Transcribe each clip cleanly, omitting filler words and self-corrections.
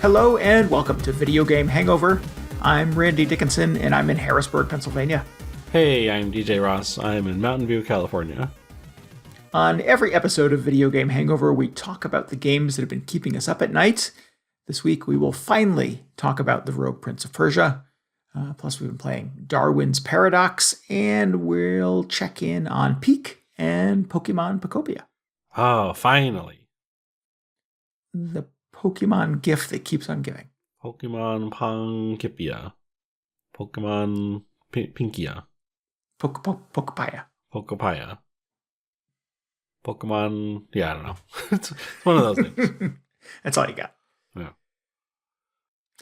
Hello and welcome to Video Game Hangover. I'm Randy Dickinson and I'm in Harrisburg, Pennsylvania. Hey, I'm DJ Ross. I'm in Mountain View, California. On every episode of Video Game Hangover, we talk about the games that have been keeping us up at night. This week, we will finally talk about the Rogue Prince of Persia. Plus, we've been playing Darwin's Paradox, and we'll check in on Peak and Pokemon Pokopia. Oh, finally. The Pokemon gift that keeps on giving. Pokemon Pokopia. Pokemon Pinkia. Pokopia. Pokopia. Pokemon, yeah, I don't know. It's one of those things. That's all you got. Yeah.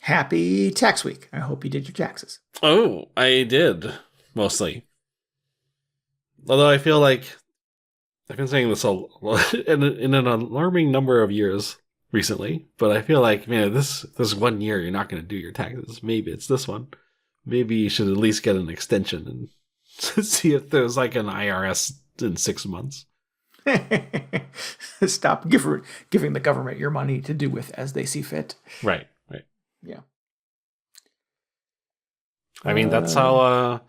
Happy tax week. I hope you did your taxes. Oh, I did. Mostly. Although I feel like I've been saying this in an alarming number of years recently, but I feel like, man, this 1 year you're not going to do your taxes. Maybe it's this one. Maybe you should at least get an extension and see if there's like an IRS in 6 months. Stop giving the government your money to do with as they see fit. Right. Yeah. I mean, that's how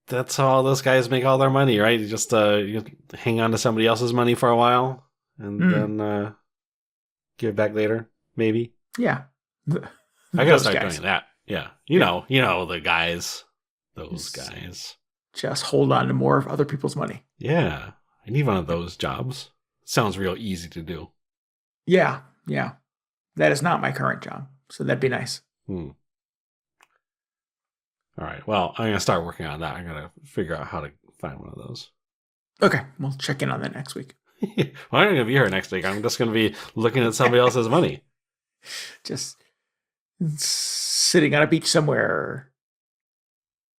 those guys make all their money, right? You just you hang on to somebody else's money for a while and then give it back later, maybe. Yeah. I gotta start doing that. Yeah. You know the guys. Those guys. Just hold on to more of other people's money. Yeah. I need one of those jobs. Sounds real easy to do. Yeah. That is not my current job, so that'd be nice. All right. Well, I'm gonna start working on that. I'm gonna figure out how to find one of those. Okay, we'll check in on that next week. Well, I'm not gonna be here next week. I'm just gonna be looking at somebody else's money. Just sitting on a beach somewhere,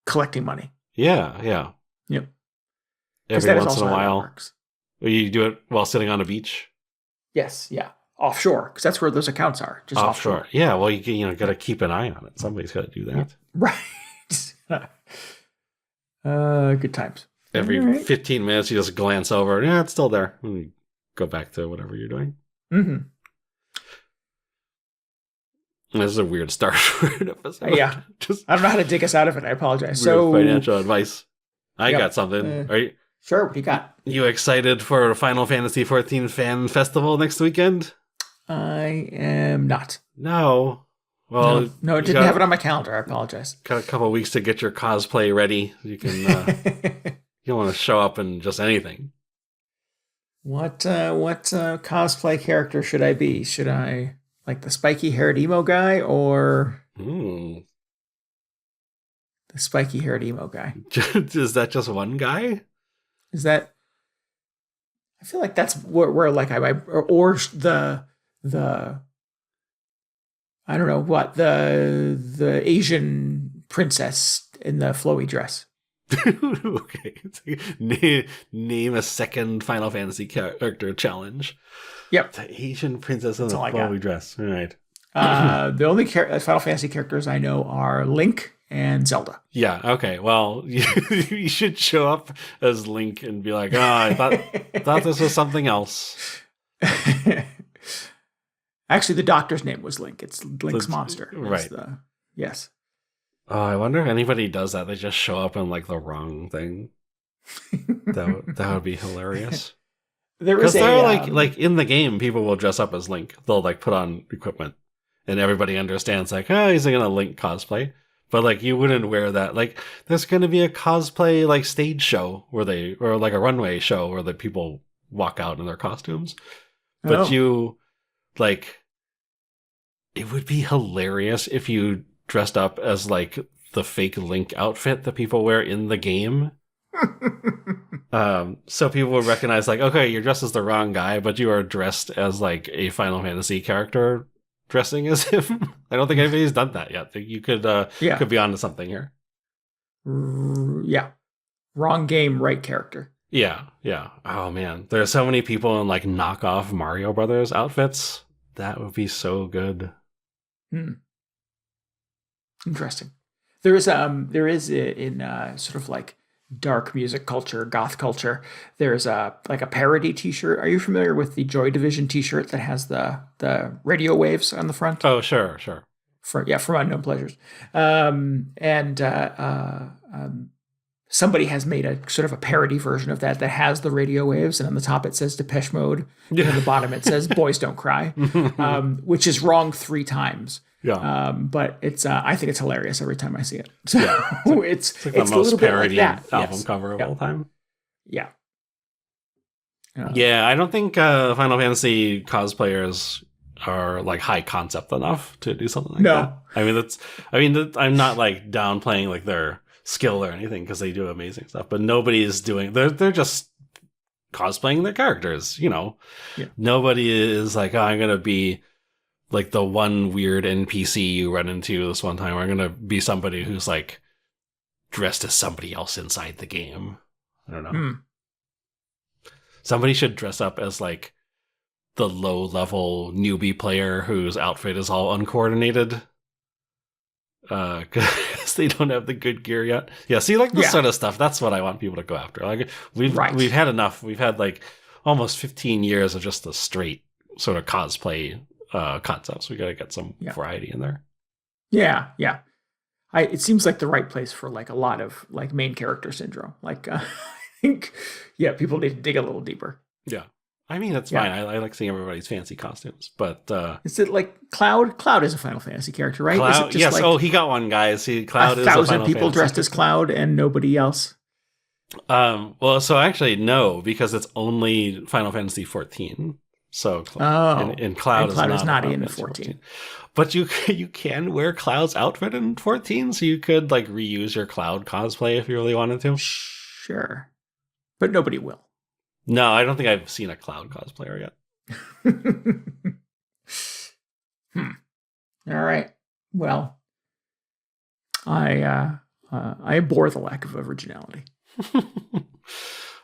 collecting money. Yeah. Yep. Every once in a while. You do it while sitting on a beach? Yes, yeah. Offshore, because that's where those accounts are. Just offshore. Yeah, well, you got to keep an eye on it. Somebody's got to do that. Right. Good times. Every 15 minutes, you just glance over. Yeah, it's still there. And you go back to whatever you're doing. Mm-hmm. This is a weird start for an episode. Yeah. I don't know how to dig us out of it. I apologize. So financial advice. I got something. Are you? Sure. What do you got? You excited for Final Fantasy XIV Fan Festival next weekend? I am not. No. Well, no, I didn't have it on my calendar. I apologize. Got a couple of weeks to get your cosplay ready. You can. You don't want to show up in just anything. What cosplay character should I be? Should I like the spiky-haired emo guy or the spiky-haired emo guy? Is that just one guy? Is that? I feel like that's where like or the I don't know what the Asian princess in the flowy dress. Okay, name a second Final Fantasy character challenge. Yep, the Asian princess in the flowy dress. All right. The only Final Fantasy characters I know are Link and Zelda. Yeah. Okay. Well, you should show up as Link and be like, "Oh, I thought this was something else." Actually, the doctor's name was Link. It's Link's monster. Right. Yes. Oh, I wonder if anybody does that. They just show up in like the wrong thing. That would be hilarious. Because they're like in the game, people will dress up as Link. They'll like put on equipment, and everybody understands like, oh, he's gonna Link cosplay. But like you wouldn't wear that. Like there's gonna be a cosplay like stage show or like a runway show where the people walk out in their costumes. But you like it would be hilarious if you dressed up as like the fake Link outfit that people wear in the game. So people would recognize like, okay, you're dressed as the wrong guy, but you are dressed as like a Final Fantasy character dressing as him. I don't think anybody's done that yet. You could be onto something here. Yeah. Wrong game, right character. Yeah. Oh man, there are so many people in like knockoff Mario Brothers outfits. That would be so good. Interesting. There is in sort of like dark music culture, goth culture. There's a parody T-shirt. Are you familiar with the Joy Division T-shirt that has the radio waves on the front? Oh, sure. From Unknown Pleasures. Somebody has made a sort of a parody version of that has the radio waves, and on the top it says Depeche Mode, and on the bottom it says Boys Don't Cry, which is wrong 3 times. Yeah. But it's I think it's hilarious every time I see it. So yeah. it's like the most parodied album cover of all time. Yeah. Yeah, I don't think Final Fantasy cosplayers are like high concept enough to do something like that. I'm not like downplaying like their skill or anything, because they do amazing stuff, but nobody is doing, they're just cosplaying their characters, you know. Nobody is like, oh, I'm gonna be like the one weird NPC you run into this one time, or I'm gonna be somebody who's like dressed as somebody else inside the game. I don't know. Somebody should dress up as like the low level newbie player whose outfit is all uncoordinated, because they don't have the good gear yet. Yeah, see, like this sort of stuff, that's what I want people to go after. Like we've had enough. We've had like almost 15 years of just the straight sort of cosplay concepts. We got to get some variety in there. Yeah. It seems like the right place for like a lot of like main character syndrome. Like I think people need to dig a little deeper. Yeah. I mean, it's fine. I like seeing everybody's fancy costumes, but is it like Cloud? Cloud is a Final Fantasy character, right? Cloud, is it just yes. He got one, guys. Cloud is 1,000 people dressed as Cloud and nobody else. Well, so actually, no, because it's only Final Fantasy 14. So, and Cloud is not in 14. But you can wear Cloud's outfit in 14, so you could like reuse your Cloud cosplay if you really wanted to. Sure, but nobody will. No, I don't think I've seen a Cloud cosplayer yet. All right. Well, I abhor the lack of originality.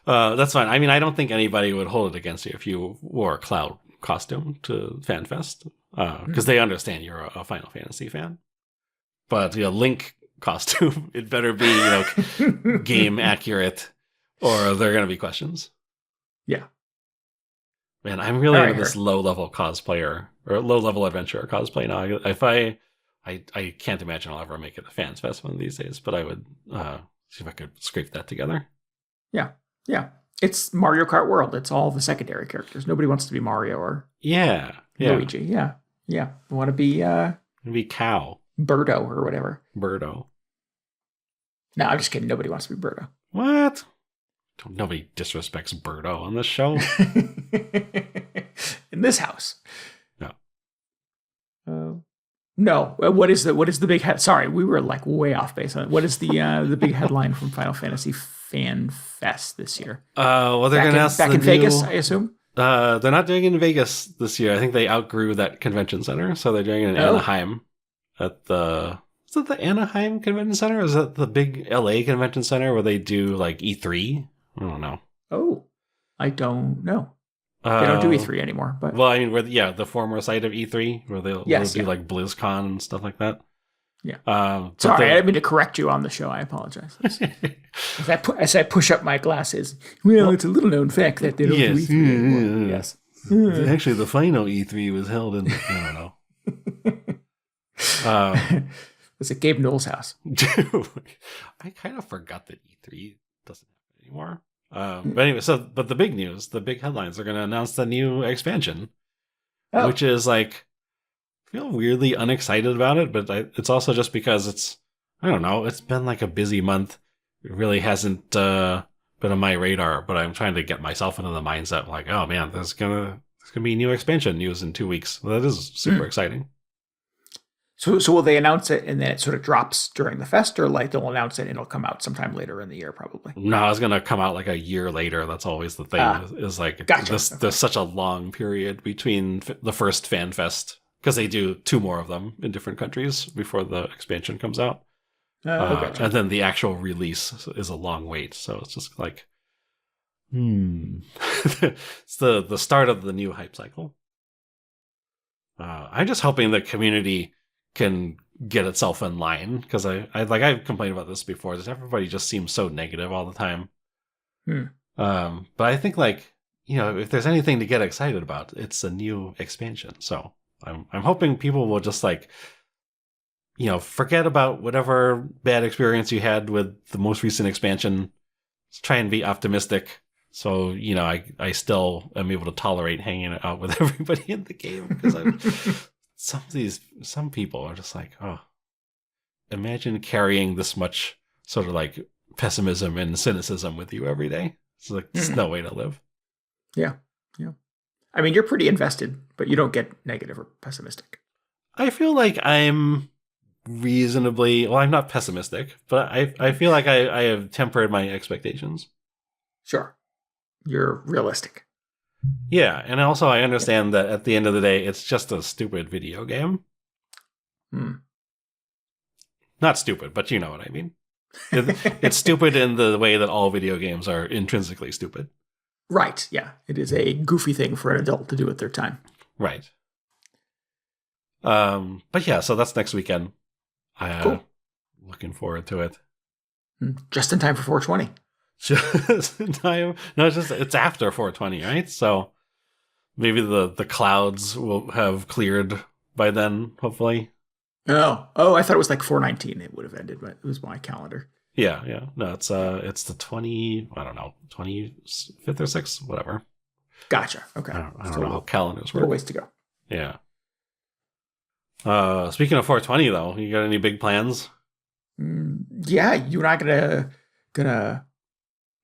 That's fine. I mean, I don't think anybody would hold it against you if you wore a Cloud costume to FanFest, because they understand you're a Final Fantasy fan. But Link costume, it better be game accurate, or there are going to be questions. Yeah. Man, I'm really into this low-level cosplayer, or low-level adventurer cosplay now. If I can't imagine I'll ever make it a Fans Fest one of these days, but I would see if I could scrape that together. Yeah. It's Mario Kart World. It's all the secondary characters. Nobody wants to be Mario or Luigi. Yeah. You want to be Cow. Birdo or whatever. Birdo. No, I'm just kidding. Nobody wants to be Birdo. What? Nobody disrespects Birdo on this show. In this house. No. No. What is the big head? Sorry, we were like way off base on it. What is the big headline from Final Fantasy Fan Fest this year? Well, they're going to announce back in Vegas, I assume. They're not doing it in Vegas this year. I think they outgrew that convention center, so they're doing it in Anaheim. Is it the Anaheim Convention Center? Or is it the big LA Convention Center where they do like E3? I don't know. Oh, I don't know. They don't do E3 anymore. But well, I mean, the former site of E3 where they'll do like BlizzCon and stuff like that. Yeah. Sorry, I didn't mean to correct you on the show. I apologize. As I push up my glasses, it's a little known fact that they don't do E3 anymore. Yes. Actually, the final E3 was held in, I don't know. Was it Gabe Newell's house? Dude, I kind of forgot that E3 doesn't happen anymore. But anyway, but the big news, the big headlines are going to announce the new expansion, which is like, I feel weirdly unexcited about it, but it's also just because I don't know, it's been like a busy month. It really hasn't been on my radar, but I'm trying to get myself into the mindset like, oh man, there's gonna be new expansion news in 2 weeks. That is super exciting. So will they announce it and then it sort of drops during the fest, or like they'll announce it and it'll come out sometime later in the year, probably? No, it's going to come out like a year later. That's always the thing. Is like gotcha. There's such a long period between the first Fan Fest, because they do 2 more of them in different countries before the expansion comes out. Gotcha. And then the actual release is a long wait. So it's just like, it's the start of the new hype cycle. I'm just hoping the community can get itself in line, because I've complained about this before. That everybody just seems so negative all the time. But I think if there's anything to get excited about, it's a new expansion. So I'm hoping people will just forget about whatever bad experience you had with the most recent expansion. Let's try and be optimistic. So, I still am able to tolerate hanging out with everybody in the game, because some people are just like, oh, imagine carrying this much sort of pessimism and cynicism with you every day. It's no way to live. Yeah. I mean, you're pretty invested, but you don't get negative or pessimistic. I feel like I'm reasonably, I'm not pessimistic, but I feel like I have tempered my expectations. Sure. You're realistic. Yeah, and also I understand that at the end of the day, it's just a stupid video game. Not stupid, but you know what I mean. It's stupid in the way that all video games are intrinsically stupid. Right, yeah. It is a goofy thing for an adult to do at their time. Right. But yeah, so that's next weekend. Cool. Looking forward to it. Just in time for 420. Just in time. No, it's after 420, right? So maybe the clouds will have cleared by then, hopefully. Oh, I thought it was 419 it would have ended, but it was my calendar. Yeah. No, it's the 20, I don't know, 25th or 6th, whatever. Gotcha. Okay. I don't know how calendars work. A little ways to go. Yeah. Speaking of 420 though, you got any big plans? Yeah, you and I gonna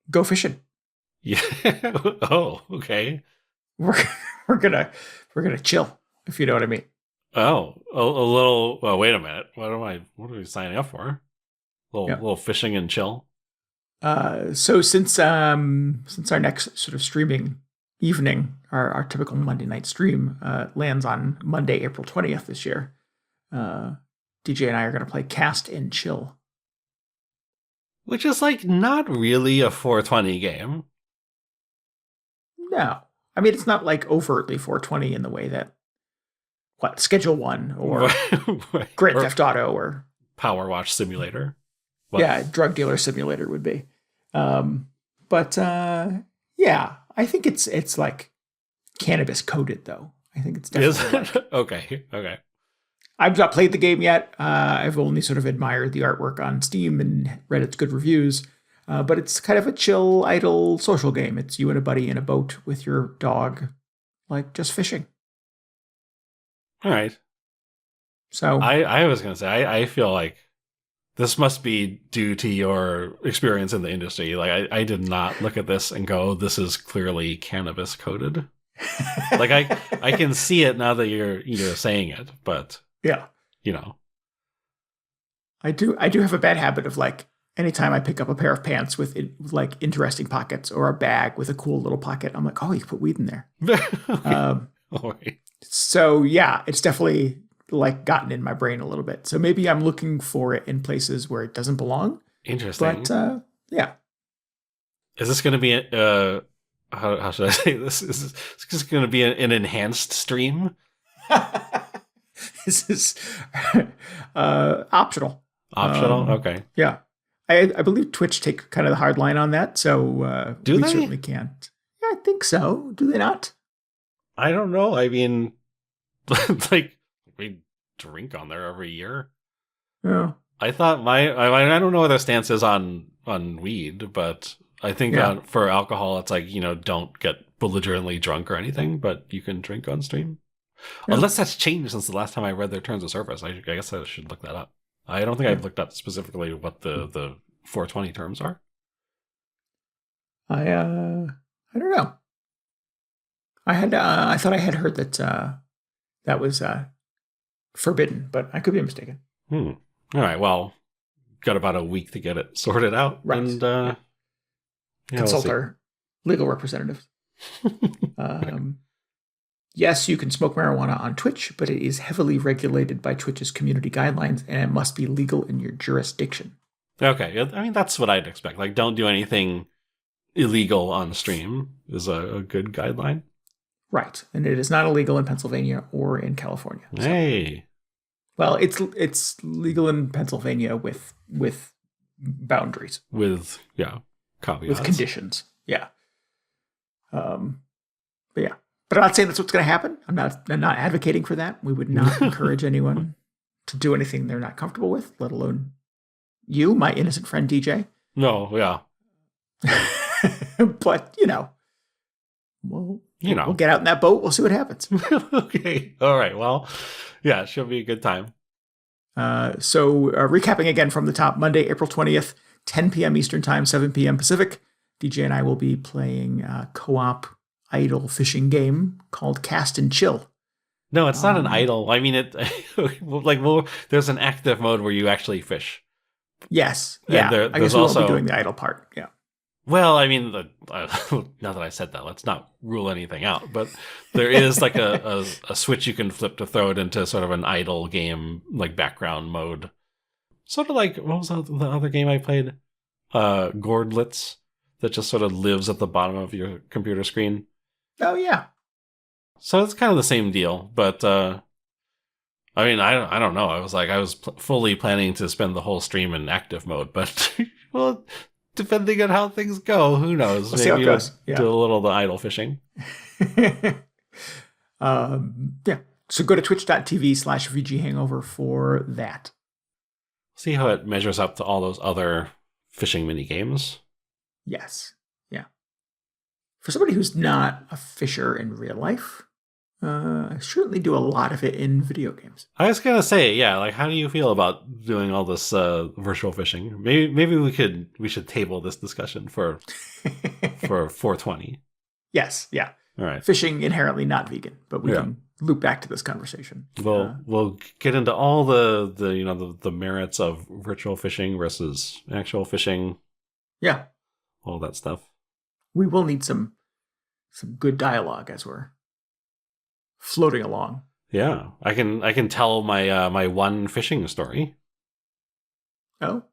go fishing. Yeah. Oh, okay. We're gonna chill, if you know what I mean. Oh, a little. Well, wait a minute. What are we signing up for? Little fishing and chill. So since our next sort of streaming evening, our typical Monday night stream lands on Monday, April 20th this year, DJ and I are going to play Cast and Chill, which is not really a 420 game. No, I mean it's not overtly 420 in the way that Schedule 1 or Grand Theft Auto or Power Wash Simulator. Yeah, Drug Dealer Simulator would be. But yeah, I think it's cannabis coded though. I think it's definitely Okay. I've not played the game yet. I've only sort of admired the artwork on Steam and read its good reviews. But it's kind of a chill, idle social game. It's you and a buddy in a boat with your dog, just fishing. All right. So I was going to say, I feel like this must be due to your experience in the industry. I did not look at this and go, this is clearly cannabis coded. I can see it now that you're saying it, but yeah, I do have a bad habit of anytime I pick up a pair of pants with interesting pockets or a bag with a cool little pocket, I'm like, oh, you can put weed in there. Okay. So yeah, it's definitely gotten in my brain a little bit. So maybe I'm looking for it in places where it doesn't belong. Interesting. But yeah. Is this going to be how should I say this? Is this going to be an enhanced stream? This is optional. Optional? Okay. Yeah. I believe Twitch take kind of the hard line on that. So do they? Certainly can't. Yeah, I think so. Do they not? I don't know. I mean, we drink on there every year. Yeah. I thought I don't know what their stance is on weed, but I think for alcohol, it's don't get belligerently drunk or anything, but you can drink on stream. Yeah. Unless that's changed since the last time I read their terms of service. I guess I should look that up. I don't think I've looked up specifically what the 420 terms are. I don't know. I thought I had heard that that was forbidden, but I could be mistaken. All right. Well, got about a week to get it sorted out, right? And consult our legal representatives. Yes, you can smoke marijuana on Twitch, but it is heavily regulated by Twitch's community guidelines, and it must be legal in your jurisdiction. Okay, I mean that's what I'd expect. Don't do anything illegal on stream is a good guideline. Right, and it is not illegal in Pennsylvania or in California. So. Hey, Well, it's legal in Pennsylvania with boundaries. With caveats. With conditions. Yeah. But yeah. But I'm not saying that's what's going to happen. I'm not advocating for that. We would not encourage anyone to do anything they're not comfortable with, let alone you, my innocent friend DJ. No, yeah. But, we'll get out in that boat. We'll see what happens. Okay. All right. Well, yeah, it should be a good time. So recapping again from the top, Monday, April 20th, 10 p.m. Eastern Time, 7 p.m. Pacific. DJ and I will be playing a co-op idle fishing game called Cast and Chill. No, it's not an idle. I mean, there's an active mode where you actually fish. Yes. Yeah. I guess we won't be doing the idle part. Yeah. Well, I mean, now that I said that, let's not rule anything out. But there is like a switch you can flip to throw it into sort of an idle game, like background mode. Sort of like, what was the other game I played? Gordlitz, that just sort of lives at the bottom of your computer screen. Oh, yeah. So it's kind of the same deal. But, I mean, I don't know. I was fully planning to spend the whole stream in active mode. But, well, depending on how things go, who knows? We'll see how it goes. Yeah. Do a little of the idle fishing. Yeah. So go to twitch.tv/VGHangover for that. See how it measures up to all those other fishing mini games. Yes. Yeah. For somebody who's not a fisher in real life, I certainly do a lot of it in video games. I was gonna say, yeah, like, how do you feel about doing all this virtual fishing? Maybe we should table this discussion for 420. Yes, yeah. All right. Fishing inherently not vegan, but we can loop back to this conversation. We'll get into all the merits of virtual fishing versus actual fishing. Yeah. All that stuff. We will need some good dialogue as we're floating along. Yeah, I can tell my my one fishing story. Oh,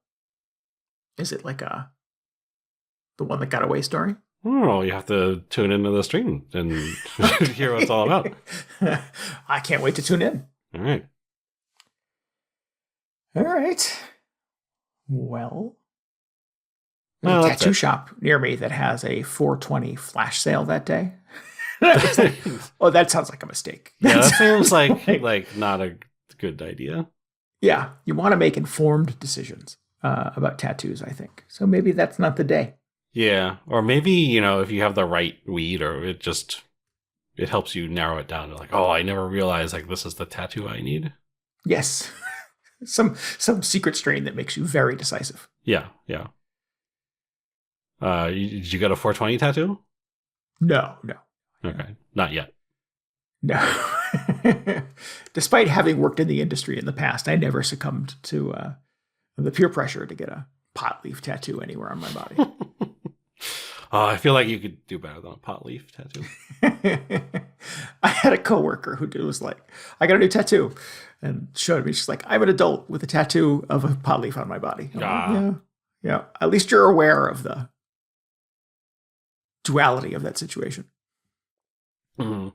is it like the one that got away story? Oh, you have to tune into the stream and hear what it's all about. I can't wait to tune in. All right. Well, there's a tattoo shop near me that has a 420 flash sale that day. Oh, that sounds like a mistake. Yeah, that seems like not a good idea. Yeah, you want to make informed decisions about tattoos, I think. So maybe that's not the day. Yeah, or maybe, if you have the right weed, or it helps you narrow it down to like, oh, I never realized like this is the tattoo I need. Yes. some secret strain that makes you very decisive. Yeah. Did you get a 420 tattoo? No. Okay, not yet. No. Despite having worked in the industry in the past, I never succumbed to the peer pressure to get a pot leaf tattoo anywhere on my body. I feel like you could do better than a pot leaf tattoo. I had a coworker who was like, I got a new tattoo, and showed me. She's like, I'm an adult with a tattoo of a pot leaf on my body. Like, yeah. At least you're aware of the duality of that situation. Mm-hmm.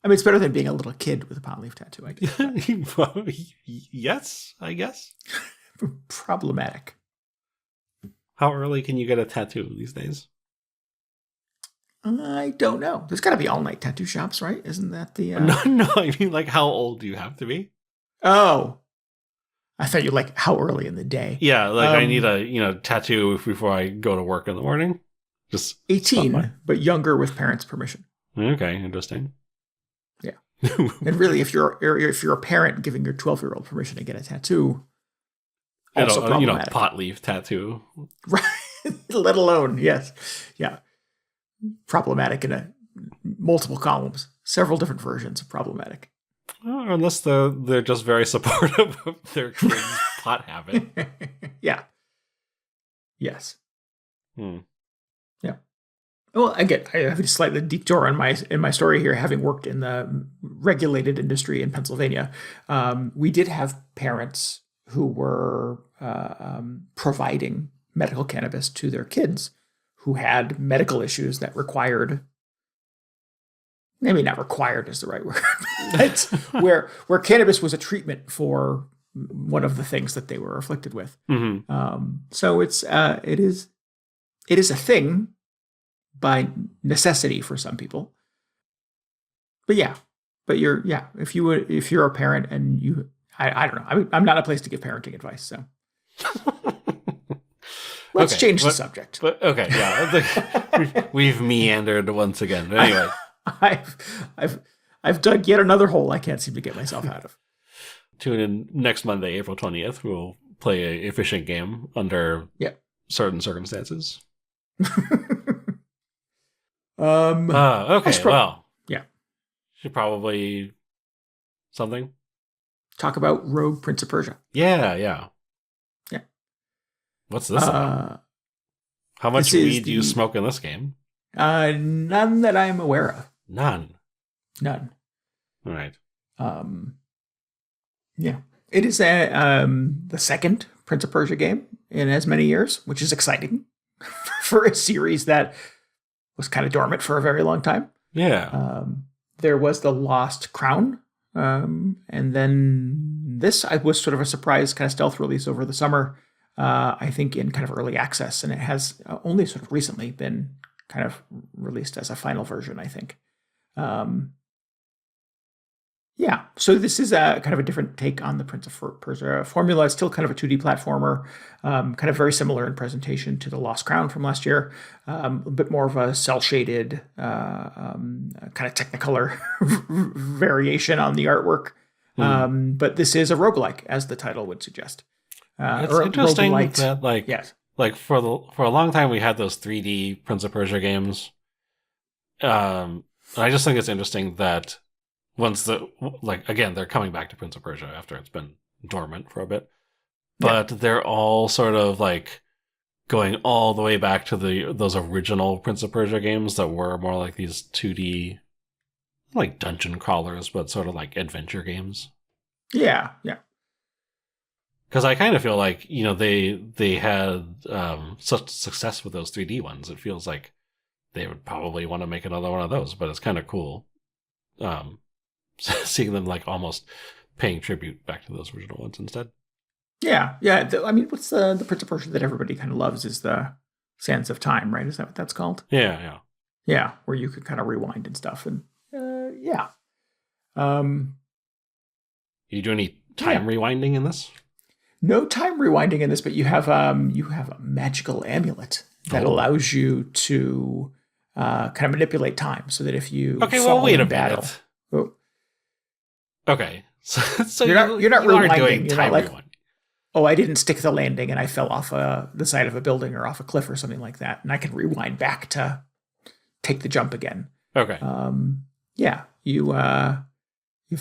I mean, it's better than being a little kid with a pot leaf tattoo, I guess. Well, yes, I guess. Problematic. How early can you get a tattoo these days? I don't know. There's got to be all-night tattoo shops, right? Isn't that the... No, I mean, like, how old do you have to be? Oh. I thought you like how early in the day. Yeah, like I need a tattoo before I go to work in the morning. Just 18, but younger with parents' permission. Okay, interesting. Yeah. And really, if you're a parent giving your 12-year-old permission to get a tattoo, also problematic. Pot leaf tattoo. Right. Let alone, yes. Yeah. Problematic in multiple columns. Several different versions of problematic. Unless they're just very supportive of their kids' pot habit. Yeah. Yes. Yeah. Well, again, I have a slightly detour in my story here, having worked in the regulated industry in Pennsylvania. We did have parents who were providing medical cannabis to their kids who had medical issues that required maybe not required is the right word, but where cannabis was a treatment for one of the things that they were afflicted with. So it is a thing by necessity for some people. But if you're a parent and I don't know. I'm not a place to give parenting advice, so let's change the subject. But okay, yeah, we've meandered once again. Anyway, I've dug yet another hole I can't seem to get myself out of. Tune in next Monday, April 20th. We'll play a fishing game under certain circumstances. Okay, well, yeah, should probably something. Talk about Rogue Prince of Persia. Yeah. What's this about? How much weed do you smoke in this game? None that I'm aware of. None. All right. Yeah. It is the second Prince of Persia game in as many years, which is exciting for a series that was kind of dormant for a very long time. Yeah. There was the Lost Crown. And then this was sort of a surprise kind of stealth release over the summer, I think in kind of early access. And it has only sort of recently been kind of released as a final version, I think. So this is a kind of a different take on the Prince of Persia formula. It's still kind of a 2D platformer, kind of very similar in presentation to the Lost Crown from last year. A bit more of a cel-shaded, kind of Technicolor variation on the artwork. But this is a roguelike, as the title would suggest. It's interesting that like for a long time we had those 3D Prince of Persia games. I just think it's interesting that once again, they're coming back to Prince of Persia after it's been dormant for a bit. But they're all sort of like going all the way back to those original Prince of Persia games that were more like these 2D, like dungeon crawlers, but sort of like adventure games. Yeah. Because I kind of feel like, they had such success with those 3D ones. It feels like they would probably want to make another one of those, but it's kind of cool. Seeing them like almost paying tribute back to those original ones instead. Yeah. I mean, what's the Prince of Persia that everybody kind of loves is the Sands of Time, right? Is that what that's called? Yeah. Yeah, where you could kind of rewind and stuff. And yeah. You do any time rewinding in this? No time rewinding in this, but you have a magical amulet that allows you to kind of manipulate time, so that if you wait a minute. Okay, so you're not rewinding. You're not like, I didn't stick the landing and I fell off the side of a building or off a cliff or something like that, and I can rewind back to take the jump again. Okay. You have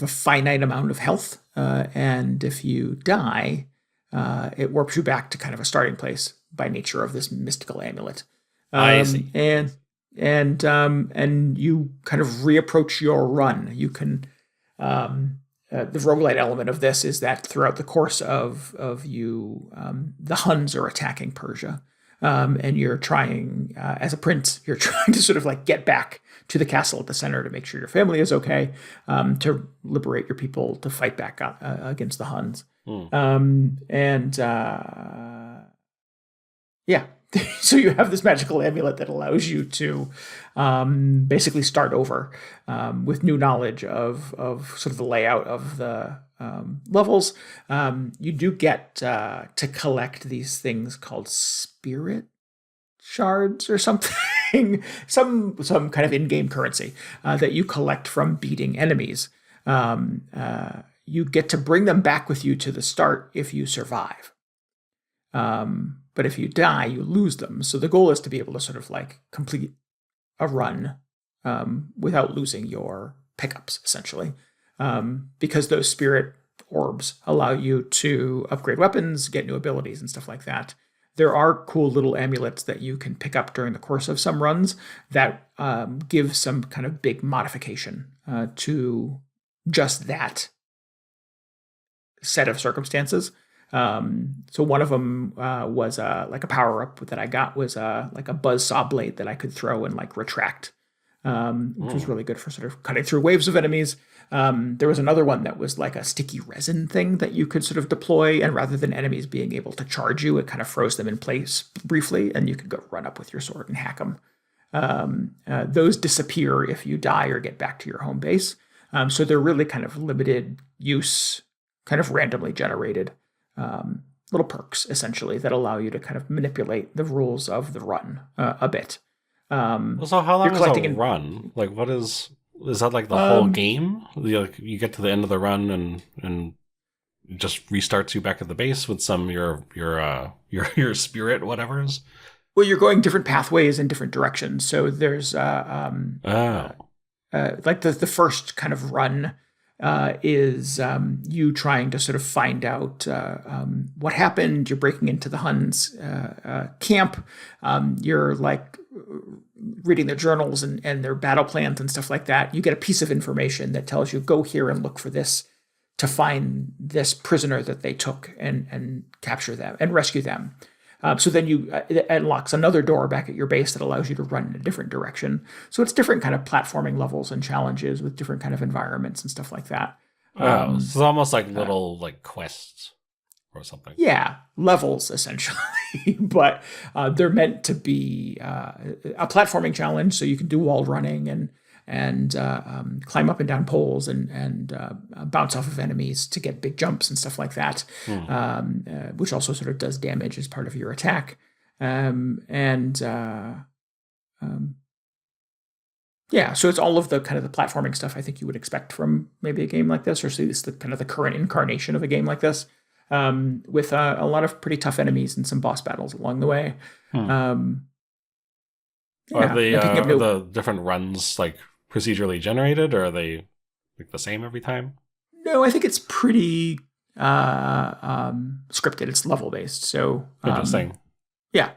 a finite amount of health, and if you die, it warps you back to kind of a starting place by nature of this mystical amulet. I see. And you kind of reapproach your run. You can the roguelite element of this is that throughout the course of you, the Huns are attacking Persia, and you're trying as a prince, you're trying to sort of like get back to the castle at the center to make sure your family is okay, to liberate your people, to fight back against the Huns. So you have this magical amulet that allows you to basically start over with new knowledge of sort of the layout of the levels. You do get to collect these things called spirit shards or something, some kind of in-game currency that you collect from beating enemies. You get to bring them back with you to the start if you survive. But if you die, you lose them. So the goal is to be able to sort of like complete a run without losing your pickups, essentially. Because those spirit orbs allow you to upgrade weapons, get new abilities, and stuff like that. There are cool little amulets that you can pick up during the course of some runs that give some kind of big modification to just that set of circumstances. So one of them was like a power up that I got was like a buzzsaw blade that I could throw and like retract which was really good for sort of cutting through waves of enemies. There was another one that was like a sticky resin thing that you could sort of deploy, and rather than enemies being able to charge you, it kind of froze them in place briefly, and you could go run up with your sword and hack them. Those disappear if you die or get back to your home base. So they're really kind of limited use, kind of randomly generated little perks, essentially, that allow you to kind of manipulate the rules of the run a bit. So how long is a run? Like, what is that like the whole game? You get to the end of the run and it just restarts you back at the base with some your spirit whatever's. Well, you're going different pathways in different directions. So there's like the first kind of run is you trying to sort of find out what happened. You're breaking into the Huns' camp. You're like reading their journals and their battle plans and stuff like that. You get a piece of information that tells you, go here and look for this to find this prisoner that they took and capture them and rescue them. So then it unlocks another door back at your base that allows you to run in a different direction. So it's different kind of platforming levels and challenges with different kind of environments and stuff like that. So it's almost like little like quests or something. Yeah, levels essentially, but they're meant to be a platforming challenge. So you can do wall running and climb up and down poles and bounce off of enemies to get big jumps and stuff like that, which also sort of does damage as part of your attack. Yeah, so it's all of the kind of the platforming stuff I think you would expect from maybe a game like this, or at least the kind of the current incarnation of a game like this, with a lot of pretty tough enemies and some boss battles along the way. Are the different runs like procedurally generated, or are they like the same every time? No, I think it's pretty scripted. It's level based. So interesting. Yeah.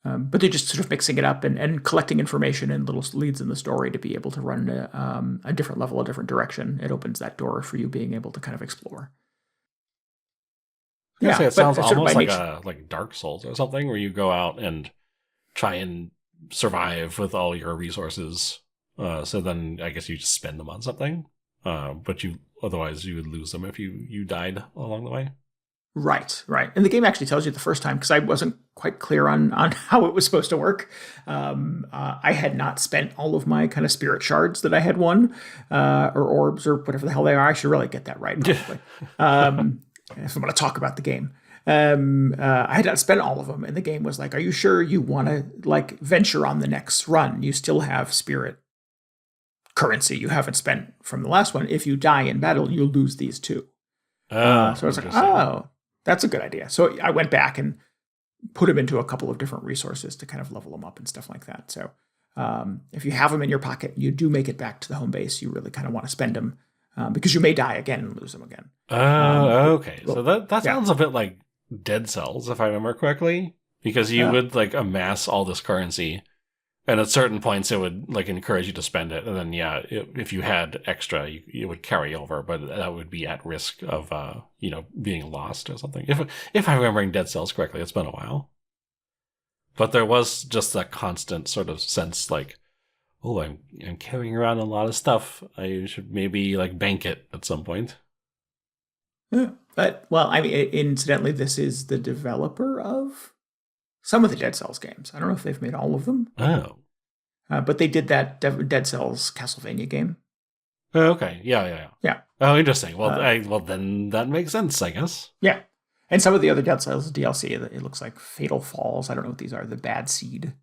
But they're just sort of mixing it up and collecting information and little leads in the story to be able to run a different level, a different direction. It opens that door for you being able to kind of explore. Yeah, it sounds almost like Dark Souls or something, where you go out and try and survive with all your resources. So then I guess you just spend them on something. But otherwise you would lose them if you died along the way. Right. And the game actually tells you the first time, because I wasn't quite clear on how it was supposed to work. I had not spent all of my kind of spirit shards that I had won, or orbs, or whatever the hell they are. I should really get that right, probably. If I'm going to talk about the game. I had not spent all of them, and the game was like, are you sure you want to like venture on the next run? You still have spirit currency you haven't spent from the last one. If you die in battle, you'll lose these too. So I was like, oh, that's a good idea. So I went back and put them into a couple of different resources to kind of level them up and stuff like that. So if you have them in your pocket, you do make it back to the home base, you really kind of want to spend them because you may die again and lose them again. Okay. So that sounds a bit like Dead Cells, if I remember correctly, because you would like amass all this currency, and at certain points it would like encourage you to spend it, and then if you had extra, it would carry over, but that would be at risk of being lost or something. If I'm remembering Dead Cells correctly, it's been a while, but there was just that constant sort of sense like, oh, I'm carrying around a lot of stuff. I should maybe like bank it at some point. Yeah. But, well, I mean, incidentally, this is the developer of some of the Dead Cells games. I don't know if they've made all of them. Oh. But they did that Dead Cells Castlevania game. Oh, okay. Yeah. Oh, interesting. Well, then that makes sense, I guess. Yeah. And some of the other Dead Cells DLC, it looks like Fatal Falls. I don't know what these are. The Bad Seed.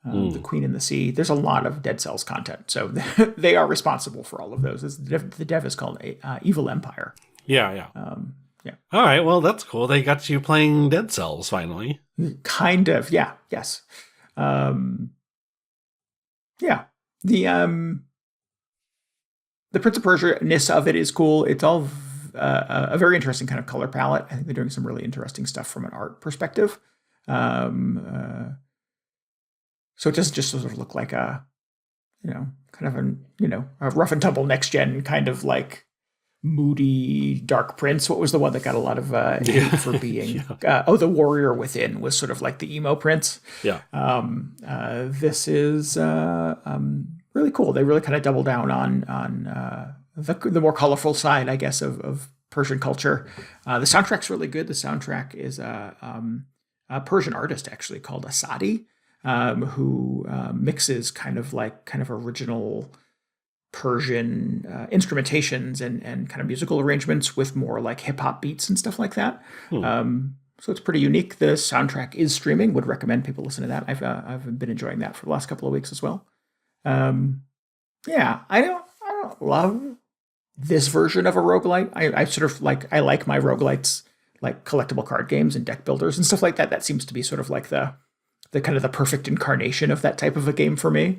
The Queen in the Sea. There's a lot of Dead Cells content. So they are responsible for all of those. The dev is called Evil Empire. Yeah. Yeah. All right. Well, that's cool. They got you playing Dead Cells finally. Kind of. Yeah. Yes. Yeah. The Prince of Persia-ness of it is cool. It's all a very interesting kind of color palette. I think they're doing some really interesting stuff from an art perspective. So it doesn't just sort of look like a rough and tumble next gen kind of like moody Dark Prince. What was the one that got a lot of hate for being? The Warrior Within was sort of like the emo prince. Yeah. This is really cool. They really kind of double down on the more colorful side, I guess, of Persian culture. The soundtrack's really good. The soundtrack is a Persian artist actually called Asadi, who mixes kind of original Persian instrumentations and kind of musical arrangements with more like hip hop beats and stuff like that. So it's pretty unique. The soundtrack is streaming. Would recommend people listen to that. I've been enjoying that for the last couple of weeks as well. I don't love this version of a roguelite. I like my roguelites, like collectible card games and deck builders and stuff like that. That seems to be sort of like the kind of the perfect incarnation of that type of a game for me.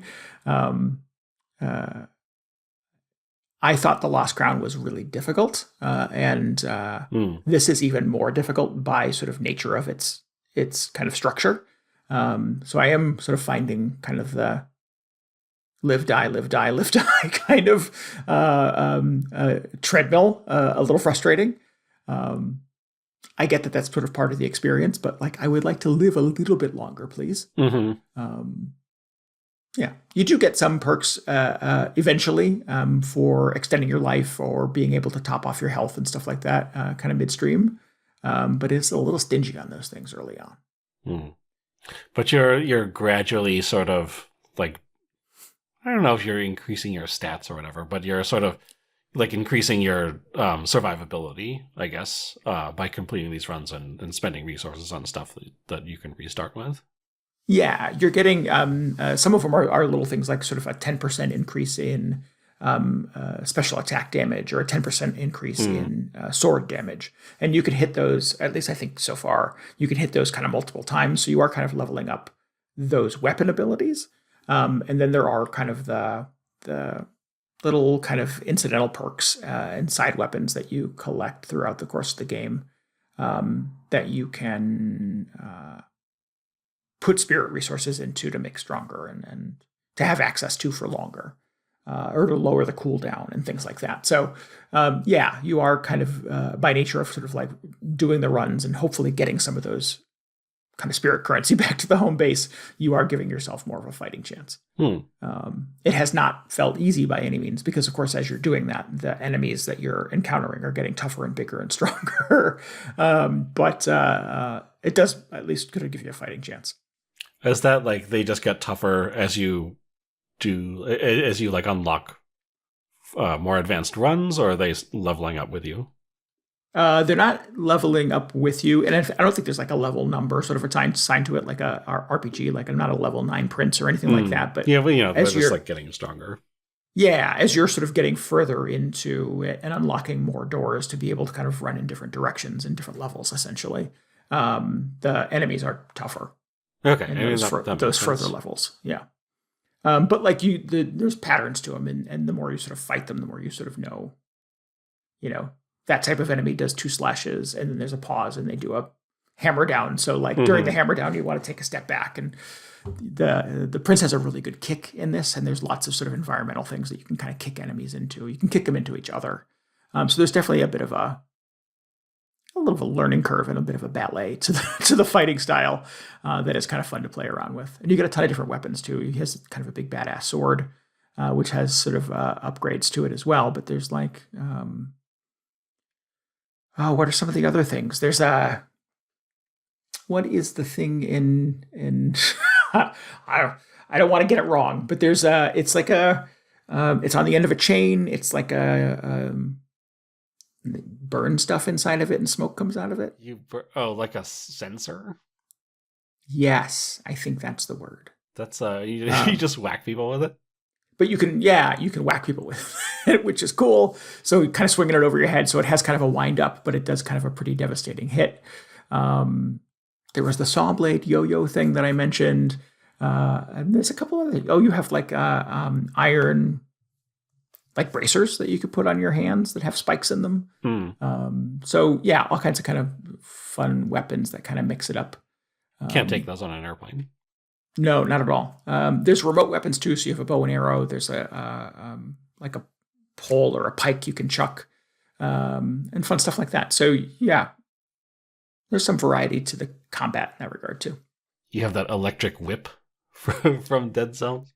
I thought The Lost Crown was really difficult, and this is even more difficult by sort of nature of its kind of structure. So I am sort of finding kind of the live, die kind of treadmill a little frustrating. I get that that's sort of part of the experience, but like I would like to live a little bit longer, please. You do get some perks eventually for extending your life or being able to top off your health and stuff like that kind of midstream. But it's a little stingy on those things early on. But you're gradually sort of like, I don't know if you're increasing your stats or whatever, but you're sort of like increasing your survivability, I guess, by completing these runs and spending resources on stuff that you can restart with. Yeah, you're getting some of them are little things like sort of a 10% increase in special attack damage or a 10% increase in sword damage. And you can hit those, at least I think so far, you can hit those kind of multiple times. So you are kind of leveling up those weapon abilities. And then there are kind of the little kind of incidental perks and side weapons that you collect throughout the course of the game that you can put spirit resources into to make stronger and to have access to for longer, or to lower the cooldown and things like that. So, you are kind of by nature of sort of like doing the runs and hopefully getting some of those kind of spirit currency back to the home base. You are giving yourself more of a fighting chance. It has not felt easy by any means because, of course, as you're doing that, the enemies that you're encountering are getting tougher and bigger and stronger. But it does at least kind of give you a fighting chance. Is that like they just get tougher as you like unlock more advanced runs, or are they leveling up with you? They're not leveling up with you, and I don't think there's like a level number sort of assigned to it, like a RPG. Like I'm not a level 9 prince or anything like that. But they're just like getting stronger. Yeah, as you're sort of getting further into it and unlocking more doors to be able to kind of run in different directions and different levels, essentially, the enemies are tougher. Okay, those further levels, yeah. But like there's patterns to them, and the more you sort of fight them, the more you sort of know, that type of enemy does 2 slashes, and then there's a pause, and they do a hammer down. So like during the hammer down, you want to take a step back, and the prince has a really good kick in this, and there's lots of sort of environmental things that you can kind of kick enemies into. You can kick them into each other. So there's definitely a bit of a little of a learning curve and a bit of a ballet to the fighting style that is kind of fun to play around with. And you get a ton of different weapons too. He has kind of a big badass sword, which has sort of upgrades to it as well. But there's like, what are some of the other things? There's what is the thing in I don't want to get it wrong, but there's it's like it's on the end of a chain. It's like burn stuff inside of it and smoke comes out of it. Like a sensor? Yes, I think that's the word. That's you just whack people with it? But you can whack people with it, which is cool. So kind of swinging it over your head. So it has kind of a wind up, but it does kind of a pretty devastating hit. There was the saw blade yo-yo thing that I mentioned. And there's a couple other things. You have like iron like bracers that you could put on your hands that have spikes in them. So yeah, all kinds of kind of fun weapons that kind of mix it up. Can't take those on an airplane. No, not at all. There's remote weapons too. So you have a bow and arrow. There's like a pole or a pike you can chuck. and fun stuff like that. So yeah, there's some variety to the combat in that regard too. You have that electric whip from Dead Cells?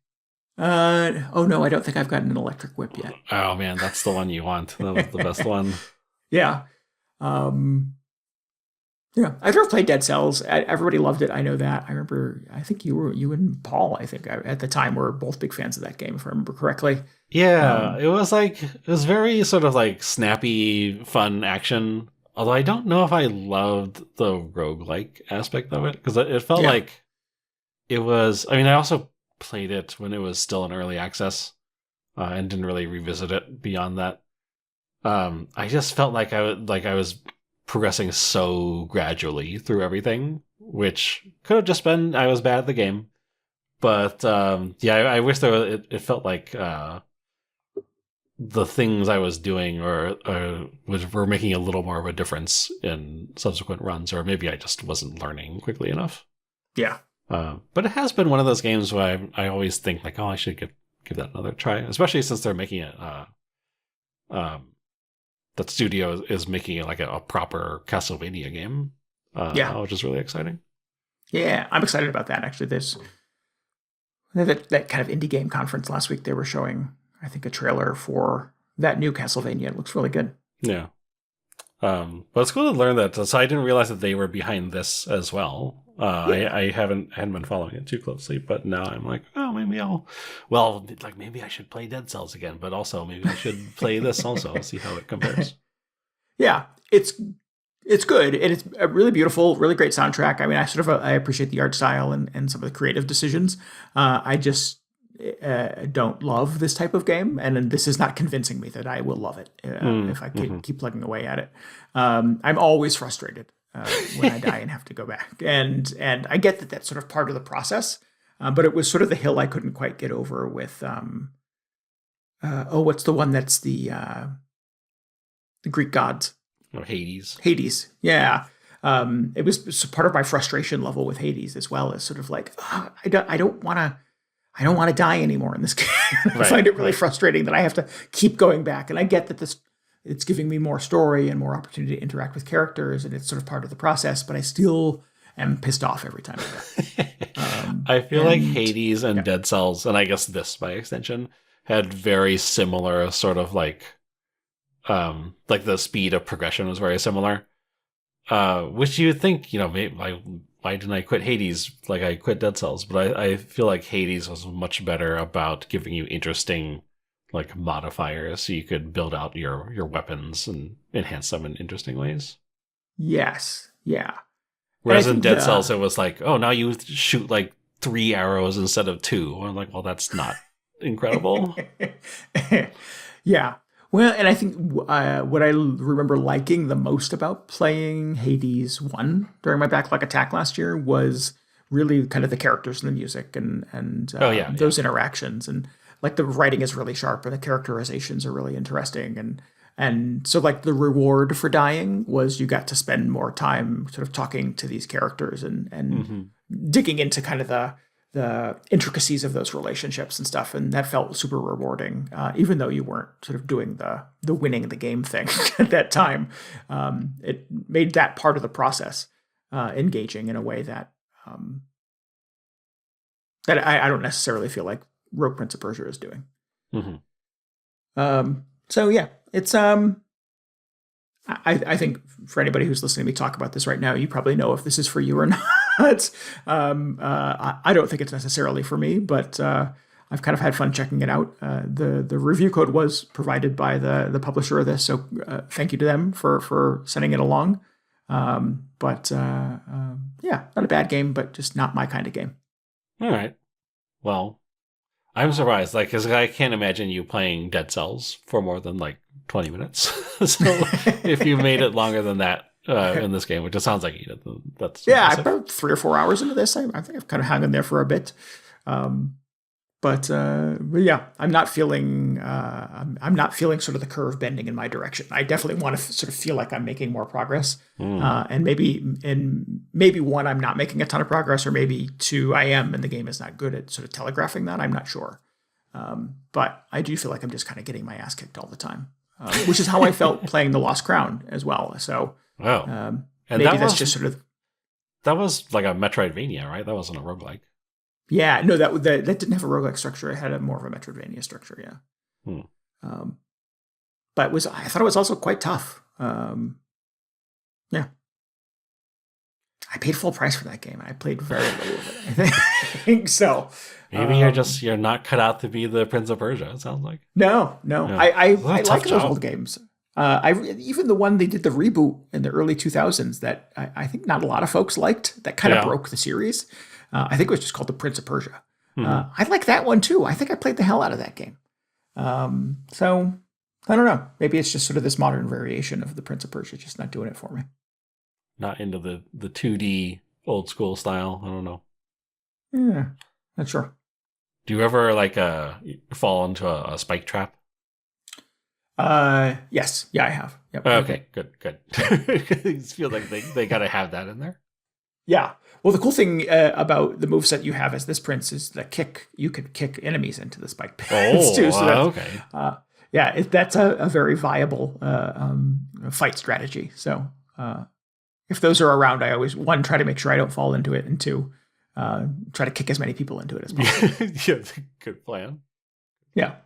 Oh no, I don't think I've gotten an electric whip yet. Oh man, that's the one you want. That was the best one. Yeah. Yeah, I've never played Dead Cells. Everybody loved it. I know that. I remember. I think you and Paul, I think at the time, were both big fans of that game, if I remember correctly. Yeah, it was very sort of like snappy, fun action. Although I don't know if I loved the roguelike aspect of it, because it felt like it was. I mean, I also played it when it was still in early access, and didn't really revisit it beyond that. I just felt like I was progressing so gradually through everything, which could have just been I was bad at the game. But I wish it felt like the things I was doing were making a little more of a difference in subsequent runs, or maybe I just wasn't learning quickly enough. Yeah. But it has been one of those games where I always think like, oh, I should give that another try, especially since they're making it that studio is making it like a proper Castlevania game, which is really exciting. Yeah, I'm excited about that. Actually, there's that kind of indie game conference last week. They were showing, I think, a trailer for that new Castlevania. It looks really good. Yeah. But it's cool to learn that. So I didn't realize that they were behind this as well. I hadn't been following it too closely, but now I'm like, oh, maybe I should play Dead Cells again, but also maybe I should play this also, see how it compares. Yeah, it's good, and it's a really beautiful, really great soundtrack. I mean, I appreciate the art style and some of the creative decisions. I just don't love this type of game, and this is not convincing me that I will love it if I keep plugging away at it. I'm always frustrated when I die and have to go back, and I get that that's sort of part of the process, but it was sort of the hill I couldn't quite get over with. What's the one that's the Greek gods? Or Hades. Hades, yeah. It was part of my frustration level with Hades as well, as sort of like, I don't want to die anymore in this game. I find it really frustrating that I have to keep going back. And I get that it's giving me more story and more opportunity to interact with characters, and it's sort of part of the process, but I still am pissed off every time I die. I feel like Hades and Dead Cells, and I guess this by extension, had very similar sort of like the speed of progression was very similar. Which you would think, maybe, why didn't I quit Hades like I quit Dead Cells? But I feel like Hades was much better about giving you interesting like modifiers so you could build out your weapons and enhance them in interesting ways. Yes. Yeah. Whereas in Dead Cells, it was like, oh, now you shoot like 3 arrows instead of 2. I'm like, well, that's not incredible. Yeah. Well, and I think what I remember liking the most about playing Hades 1 during my backlog attack last year was really kind of the characters and the music and those interactions. And like the writing is really sharp and the characterizations are really interesting. And so like the reward for dying was you got to spend more time sort of talking to these characters and digging into kind of the intricacies of those relationships and stuff. And that felt super rewarding, even though you weren't sort of doing the winning the game thing at that time. It made that part of the process engaging in a way that I don't necessarily feel like Rogue Prince of Persia is doing. So yeah, it's I think for anybody who's listening to me talk about this right now, you probably know if this is for you or not. I don't think it's necessarily for me, but I've kind of had fun checking it out. The review code was provided by the publisher of this, so thank you to them for sending it along. Not a bad game, but just not my kind of game. All right. Well, I'm surprised, because I can't imagine you playing Dead Cells for more than 20 minutes. So if you made it longer than that in this game, which it sounds like you did, that's impressive. I put 3 or 4 hours into this. I think I've kind of hung in there for a bit. But yeah, I'm not feeling sort of the curve bending in my direction. I definitely want to sort of feel like I'm making more progress. And maybe 1, I'm not making a ton of progress, or maybe 2, I am, and the game is not good at sort of telegraphing that. I'm not sure. But I do feel like I'm just kind of getting my ass kicked all the time. which is how I felt playing The Lost Crown as well. So and maybe that's just sort of... That was like a Metroidvania, right? That wasn't a roguelike. Yeah, no, that didn't have a roguelike structure. It had more of a Metroidvania structure, yeah. But I thought it was also quite tough. Yeah. I paid full price for that game. I played very little of it, I think so. Maybe you're not cut out to be the Prince of Persia, it sounds like. No. Yeah. I like those old games. Even the one they did the reboot in the early 2000s that I think not a lot of folks liked, that kind of broke the series. I think it was just called the Prince of Persia. I like that one too. I think I played the hell out of that game. So I don't know. Maybe it's just sort of this modern variation of the Prince of Persia, just not doing it for me. Not into the 2D old school style. I don't know. Yeah, not sure. Do you ever fall into a spike trap? Yes. Yeah, I have. Yep. Okay, good. It feels like they gotta have that in there. Yeah. Well, the cool thing about the moveset you have as this prince is the kick. You could kick enemies into the spike pits too. So okay. That's a very viable fight strategy. So if those are around, I always, one, try to make sure I don't fall into it, and two, try to kick as many people into it as possible. Yeah, good plan. Yeah.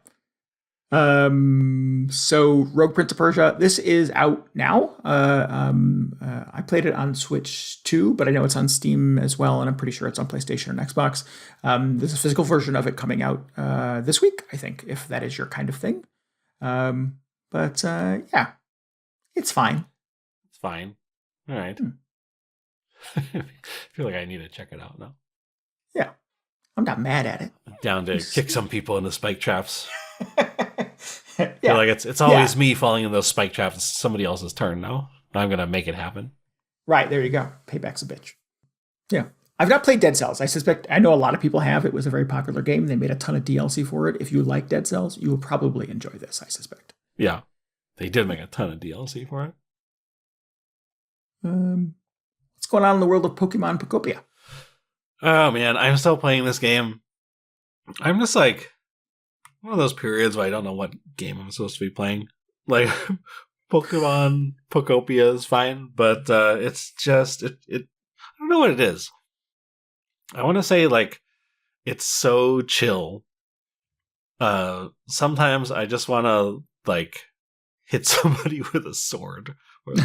So Rogue Prince of Persia, this is out now. I played it on Switch too, but I know it's on Steam as well, and I'm pretty sure it's on PlayStation and Xbox. There's a physical version of it coming out this week, I think, if that is your kind of thing. But yeah, it's fine. It's fine. All right. I feel like I need to check it out now. Yeah. I'm not mad at it. I'm down to kick some people into spike traps. I feel like it's always me falling in those spike traps. It's somebody else's turn now. I'm going to make it happen. Right. There you go. Payback's a bitch. Yeah. I've not played Dead Cells. I know a lot of people have. It was a very popular game. They made a ton of DLC for it. If you like Dead Cells, you will probably enjoy this, I suspect. Yeah. They did make a ton of DLC for it. What's going on in the world of Pokemon Pokopia? Oh, man. I'm still playing this game. I'm just like one of those periods where I don't know what game I'm supposed to be playing. Like, Pokemon Pokopia is fine, but it's just, I don't know what it is. I want to say, like, it's so chill. Sometimes I just want to, like, hit somebody with a sword.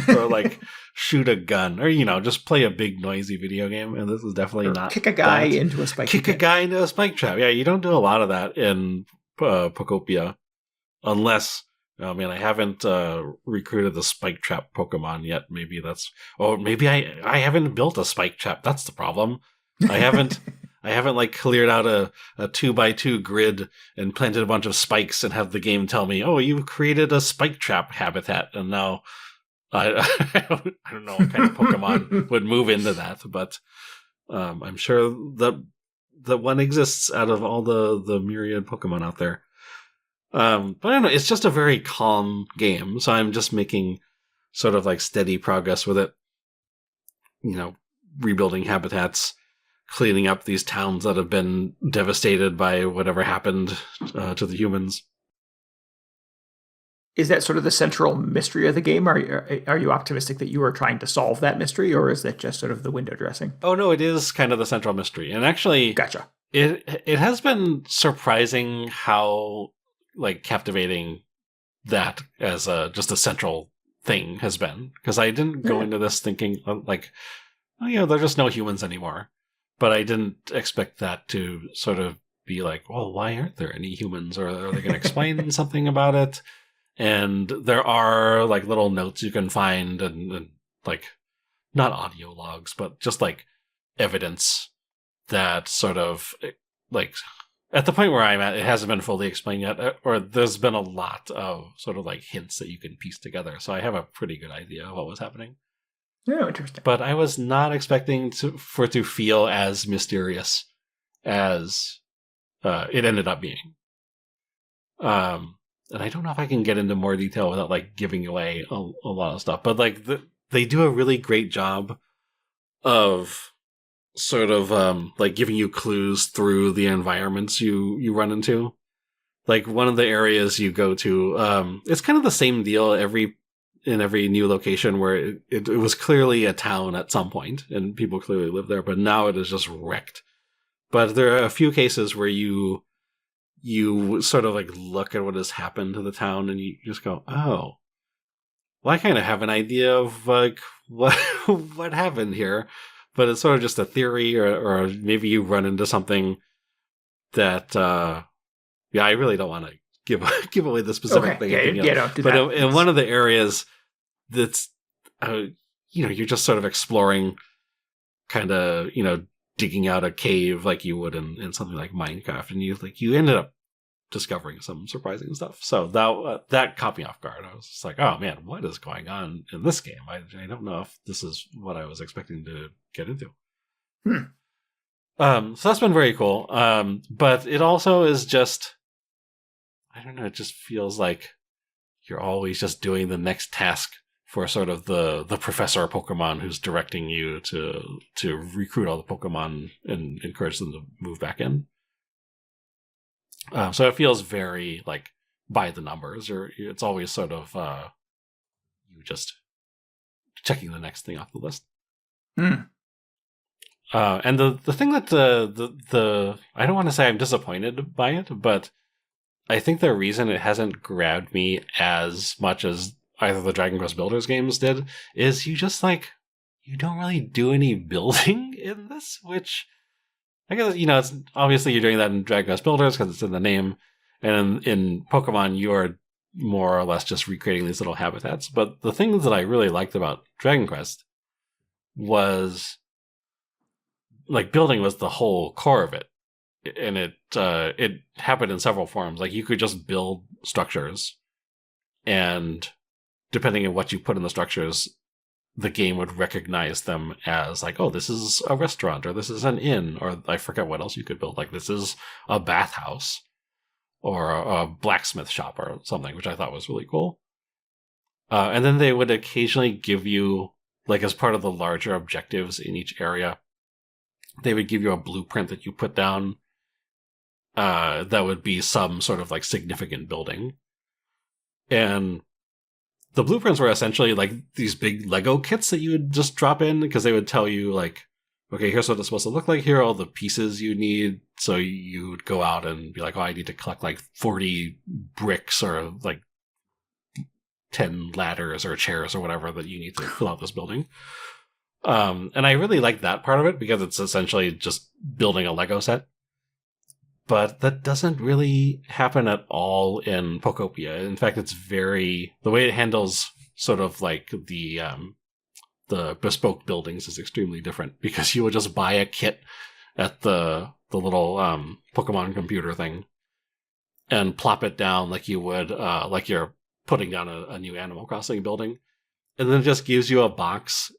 Or like shoot a gun, or just play a big noisy video game. And this is definitely not kick a guy into a spike. Kick a guy into a spike trap. Yeah, you don't do a lot of that in Pokopia, unless I haven't recruited the spike trap Pokemon yet. Maybe maybe I haven't built a spike trap. That's the problem. I haven't like cleared out a 2x2 grid and planted a bunch of spikes and have the game tell me, oh, you've created a spike trap habitat, and now. I don't know what kind of Pokemon would move into that, but I'm sure that one exists out of all the myriad Pokemon out there. But I don't know, it's just a very calm game, so I'm just making sort of like steady progress with it. Rebuilding habitats, cleaning up these towns that have been devastated by whatever happened to the humans. Is that sort of the central mystery of the game? Are you optimistic that you are trying to solve that mystery, or is that just sort of the window dressing? Oh, no, it is kind of the central mystery. And actually, gotcha. It has been surprising how like captivating that as just a central thing has been. Because I didn't go into this thinking like, there's just no humans anymore. But I didn't expect that to sort of be like, well, why aren't there any humans? Or are they going to explain something about it? And there are like little notes you can find and like not audio logs, but just like evidence that sort of like at the point where I'm at, it hasn't been fully explained yet, or there's been a lot of sort of like hints that you can piece together. So I have a pretty good idea of what was happening. Oh, interesting. But I was not expecting for it to feel as mysterious as it ended up being. And I don't know if I can get into more detail without like giving away a lot of stuff, but like they do a really great job of sort of like giving you clues through the environments you run into. like one of the areas you go to, it's kind of the same deal in every new location where it was clearly a town at some point and people clearly live there, but now it is just wrecked. But there are a few cases where you sort of like look at what has happened to the town and you just go, oh, well, I kind of have an idea of like what happened here, but it's sort of just a theory, or maybe you run into something that, I really don't want to give away the specific thing. Don't do but that. In one of the areas that's, you're just sort of exploring, kind of, digging out a cave like you would in something like Minecraft, and you ended up discovering some surprising stuff. So that caught me off guard. I was just like, oh man, what is going on in this game? I don't know if this is what I was expecting to get into. So that's been very cool. But it also is just, I don't know, it just feels like you're always just doing the next task for sort of the professor Pokemon who's directing you to recruit all the Pokemon and encourage them to move back in. So it feels very like by the numbers, or it's always sort of you just checking the next thing off the list. And the thing that the I don't want to say I'm disappointed by it, but I think the reason it hasn't grabbed me as much as either the Dragon Quest Builders games did is you don't really do any building in this, which I guess, it's obviously you're doing that in Dragon Quest Builders because it's in the name, and in Pokemon you are more or less just recreating these little habitats. But the thing that I really liked about Dragon Quest was like building was the whole core of it, and it happened in several forms. Like you could just build structures, and depending on what you put in the structures, the game would recognize them as like, oh, this is a restaurant, or this is an inn, or I forget what else you could build. Like this is a bathhouse or a blacksmith shop or something, which I thought was really cool. And then they would occasionally give you, like as part of the larger objectives in each area, they would give you a blueprint that you put down that would be some sort of like significant building. And the blueprints were essentially like these big Lego kits that you would just drop in, because they would tell you like, okay, here's what it's supposed to look like. Here are all the pieces you need. So you would go out and be like, oh, I need to collect like 40 bricks or like 10 ladders or chairs or whatever that you need to fill out this building. And I really like that part of it because it's essentially just building a Lego set. But that doesn't really happen at all in Pokopia. In fact, it's the way it handles sort of like the bespoke buildings is extremely different, because you would just buy a kit at the little Pokemon computer thing and plop it down like you would like you're putting down a new Animal Crossing building, and then it just gives you a box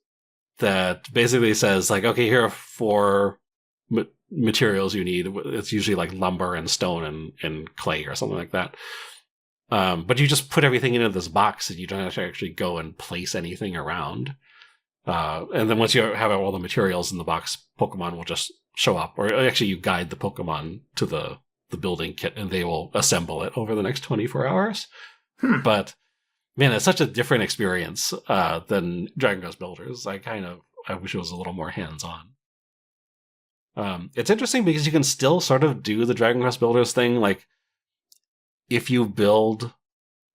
that basically says like, okay, here are 4 materials you need. It's usually like lumber and stone and clay or something like that. But you just put everything into this box and you don't have to actually go and place anything around. And then once you have all the materials in the box, Pokemon will just show up, or actually you guide the Pokemon to the building kit and they will assemble it over the next 24 hours. But man, it's such a different experience than Dragon Quest Builders. I wish it was a little more hands-on. It's interesting because you can still sort of do the Dragon Quest Builders thing. Like if you build,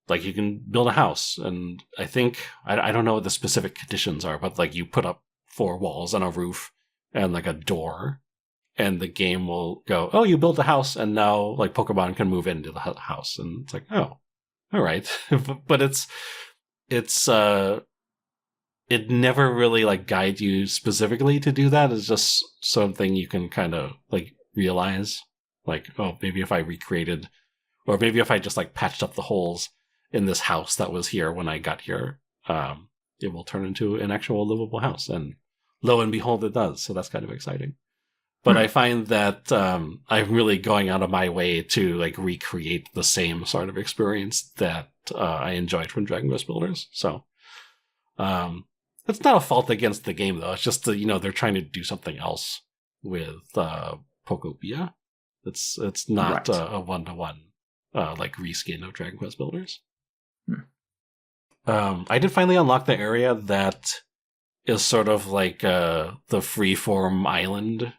like you can build a house, and I think, I don't know what the specific conditions are, but like you put up 4 walls and a roof and like a door, and the game will go, oh, you built a house, and now like Pokemon can move into the house. And it's like, oh, all right. But it never really like guides you specifically to do that. It's just something you can kind of like realize, like, oh, maybe if I recreated, or maybe if I just like patched up the holes in this house that was here when I got here, it will turn into an actual livable house. And lo and behold, it does. So that's kind of exciting. But I find that I'm really going out of my way to like recreate the same sort of experience that I enjoyed from Dragon Quest Builders. So it's not a fault against the game, though. It's just they're trying to do something else with Pokopia. It's not a 1-to-1 like reskin of Dragon Quest Builders. I did finally unlock the area that is sort of like the freeform island,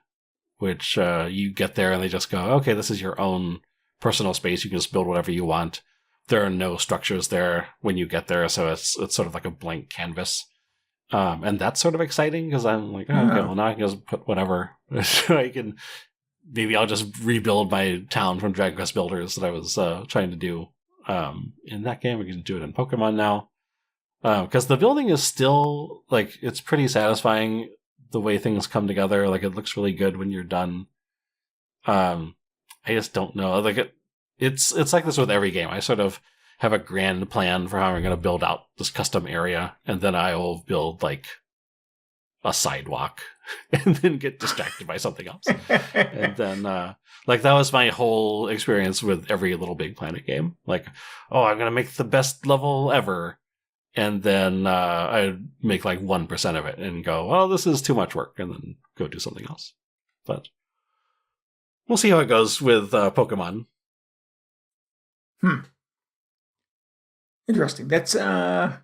which you get there and they just go, okay, this is your own personal space. You can just build whatever you want. There are no structures there when you get there, so it's sort of like a blank canvas. And that's sort of exciting because I'm like, okay, well, now I can just put whatever. So maybe I'll just rebuild my town from Dragon Quest Builders that I was trying to do in that game. We can do it in Pokemon now. Because the building is still, like, it's pretty satisfying the way things come together. Like, it looks really good when you're done. I just don't know. Like, it's like this with every game. I sort of have a grand plan for how I'm going to build out this custom area, and then I will build, like, a sidewalk, and then get distracted by something else. And then, like, that was my whole experience with every Little Big Planet game. Like, oh, I'm going to make the best level ever. And then I'd make like 1% of it and go, well, this is too much work, and then go do something else. But we'll see how it goes with Pokemon. Interesting. That's, I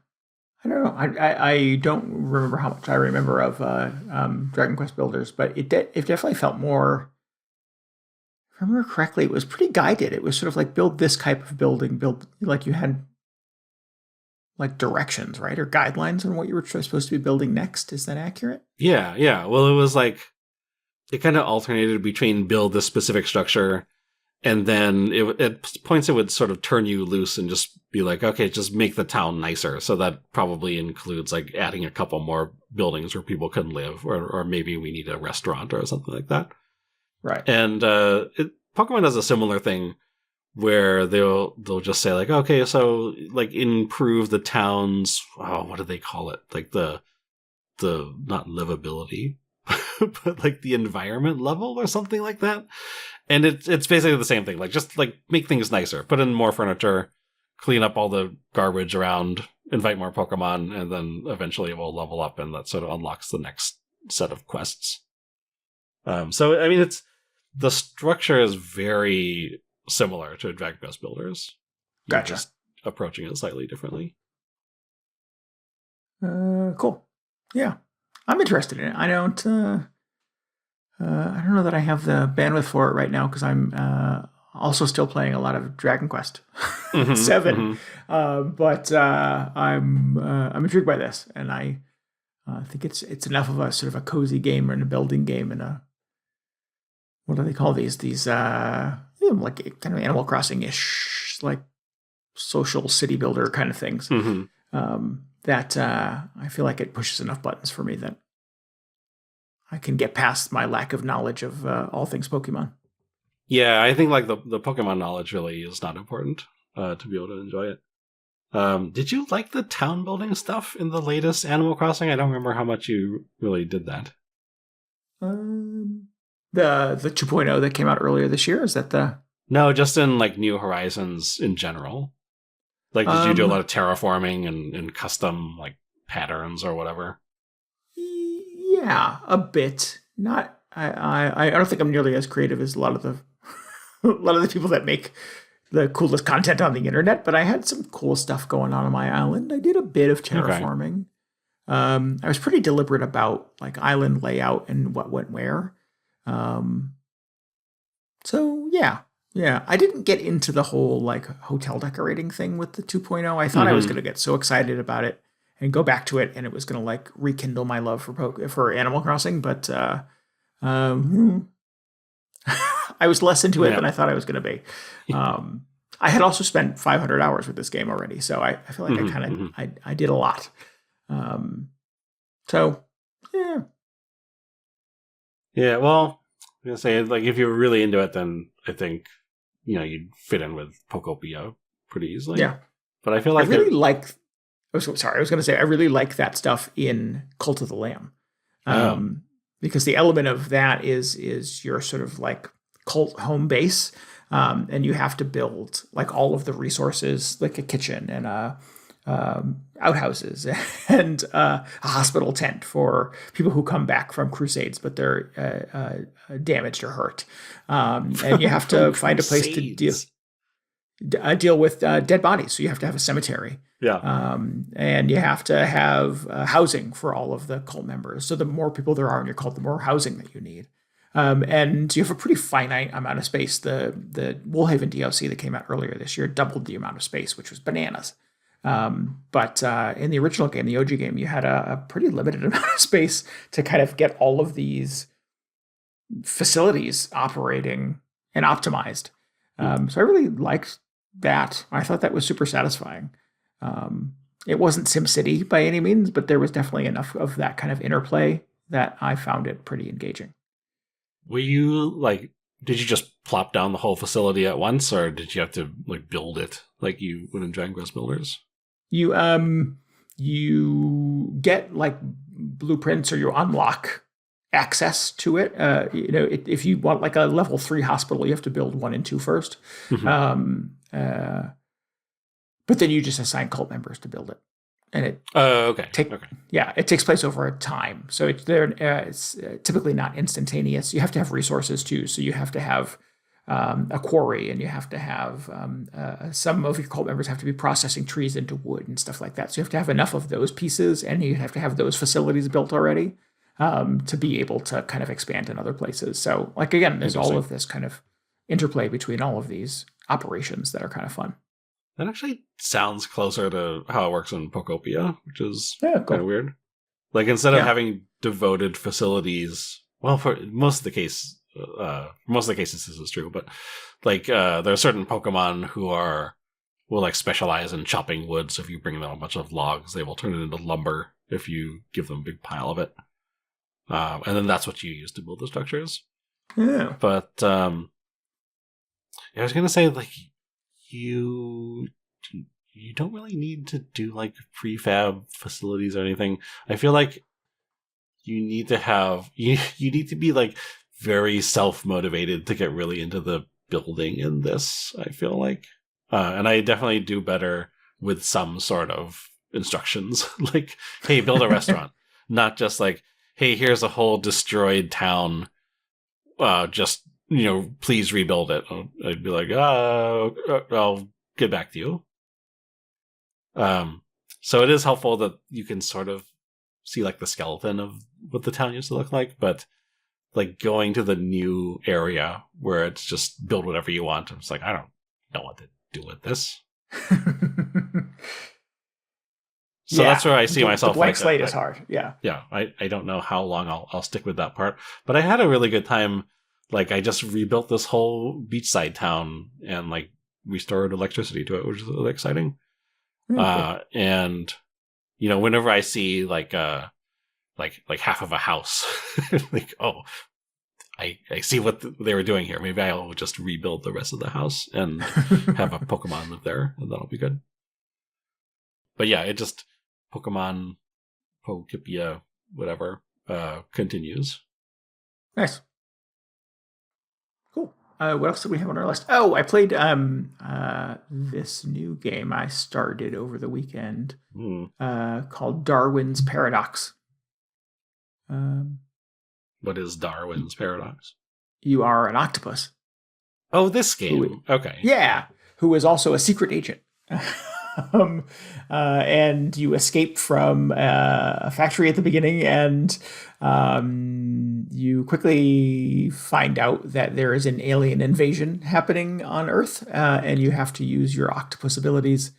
don't know. I don't remember how much I remember of Dragon Quest Builders, but it definitely felt more, if I remember correctly, it was pretty guided. It was sort of like build this type of building, build, like you had like directions, right? Or guidelines on what you were supposed to be building next. Is that accurate? Yeah. Well, it was like, it kind of alternated between build this specific structure, and then at points it would sort of turn you loose and just be like, okay, just make the town nicer. So that probably includes like adding a couple more buildings where people can live, or maybe we need a restaurant or something like that. Right. And Pokemon does a similar thing, where they'll just say like, okay, so like improve the town's, what do they call it? Like the not livability, but like the environment level or something like that. And it's basically the same thing. Like, just like make things nicer, put in more furniture, clean up all the garbage around, invite more Pokemon, and then eventually it will level up, and that sort of unlocks the next set of quests. So I mean, the structure is very similar to Dragon Quest Builders. You're gotcha. Just approaching it slightly differently. Cool. Yeah, I'm interested in it. I don't know that I have the bandwidth for it right now because I'm also still playing a lot of Dragon Quest 7. But I'm intrigued by this, and I think it's enough of a sort of a cozy game and a building game and a, what do they call these like kind of Animal Crossing-ish, like social city builder kind of things. That I feel like it pushes enough buttons for me that I can get past my lack of knowledge of all things Pokemon. Yeah, I think like the Pokemon knowledge really is not important to be able to enjoy it. Did you like the town building stuff in the latest Animal Crossing? I don't remember how much you really did that. The 2.0 that came out earlier this year, is that the... No, just in like New Horizons in general. Like, did you do a lot of terraforming and custom like patterns or whatever? Yeah, a bit. Not. I don't think I'm nearly as creative as a lot of the people that make the coolest content on the internet. But I had some cool stuff going on my island. I did a bit of terraforming. Okay. I was pretty deliberate about like island layout and what went where. So yeah. I didn't get into the whole like hotel decorating thing with the 2.0. I thought I was going to get so excited about it and go back to it, and it was going to like rekindle my love for Animal Crossing. But I was less into it than I thought I was going to be. I had also spent 500 hours with this game already, so I feel like I did a lot. So yeah. Yeah, well, I'm gonna say, like, if you were really into it, then I think, you'd fit in with Pokopia pretty easily. Yeah. But I feel like I was going to say, I really like that stuff in Cult of the Lamb. Because the element of that is your sort of like cult home base. And you have to build like all of the resources, like a kitchen and outhouses and a hospital tent for people who come back from crusades, but they're damaged or hurt. And you have to find a place to deal. deal with dead bodies. So you have to have a cemetery. Yeah. And you have to have housing for all of the cult members. So the more people there are in your cult, the more housing that you need. And you have a pretty finite amount of space. The Woolhaven DLC that came out earlier this year doubled the amount of space, which was bananas. But in the original game, the OG game, you had a pretty limited amount of space to kind of get all of these facilities operating and optimized. So I really liked that. I thought that was super satisfying. It wasn't SimCity by any means, but there was definitely enough of that kind of interplay that I found it pretty engaging. Were you like, did you just plop down the whole facility at once, or did you have to like build it like you would in Dragon Quest Builders? You get like blueprints, or you unlock access to it. If you want like a level 3 hospital, you have to build 1 and 2 first. Mm-hmm. But then you just assign cult members to build it, and it it takes place over a time. So it's typically not instantaneous. You have to have resources too. So you have to have a quarry, and you have to have some of your cult members have to be processing trees into wood and stuff like that. So you have to have enough of those pieces, and you have to have those facilities built already to be able to kind of expand in other places. So like, again, there's all of this kind of interplay between all of these operations that are kind of fun. That actually sounds closer to how it works in Pokopia, which is kind of weird. Like, instead of having devoted facilities, well, for most of the cases this is true, but like there are certain Pokemon who will like specialize in chopping wood. So if you bring them a bunch of logs, they will turn it into lumber if you give them a big pile of it. And then that's what you use to build the structures. Yeah. But I was going to say, like, you don't really need to do like prefab facilities or anything. I feel like you need to be like very self-motivated to get really into the building in this, I feel like. And I definitely do better with some sort of instructions. Like, hey, build a restaurant. Not just like, hey, here's a whole destroyed town. Just, please rebuild it. I'd be like, I'll get back to you. So it is helpful that you can sort of see like the skeleton of what the town used to look like, but like going to the new area where it's just build whatever you want. It's like, I don't know what to do with this. So that's where I see myself. The blank slate is hard. Yeah. Yeah. I don't know how long I'll stick with that part, but I had a really good time. Like, I just rebuilt this whole beachside town and like restored electricity to it, which is really exciting. Cool. And whenever I see like half of a house, like, oh, I see what they were doing here. Maybe I'll just rebuild the rest of the house and have a Pokemon live there, and that'll be good. But yeah, it just Pokemon, Pokopia, whatever, continues. Nice. Cool. What else did we have on our list? Oh, I played this new game I started over the weekend called Darwin's Paradox. What is Darwin's Paradox? You are an octopus. Oh, this game. Okay. Yeah, who is also a secret agent. And you escape from a factory at the beginning, and you quickly find out that there is an alien invasion happening on Earth, and you have to use your octopus abilities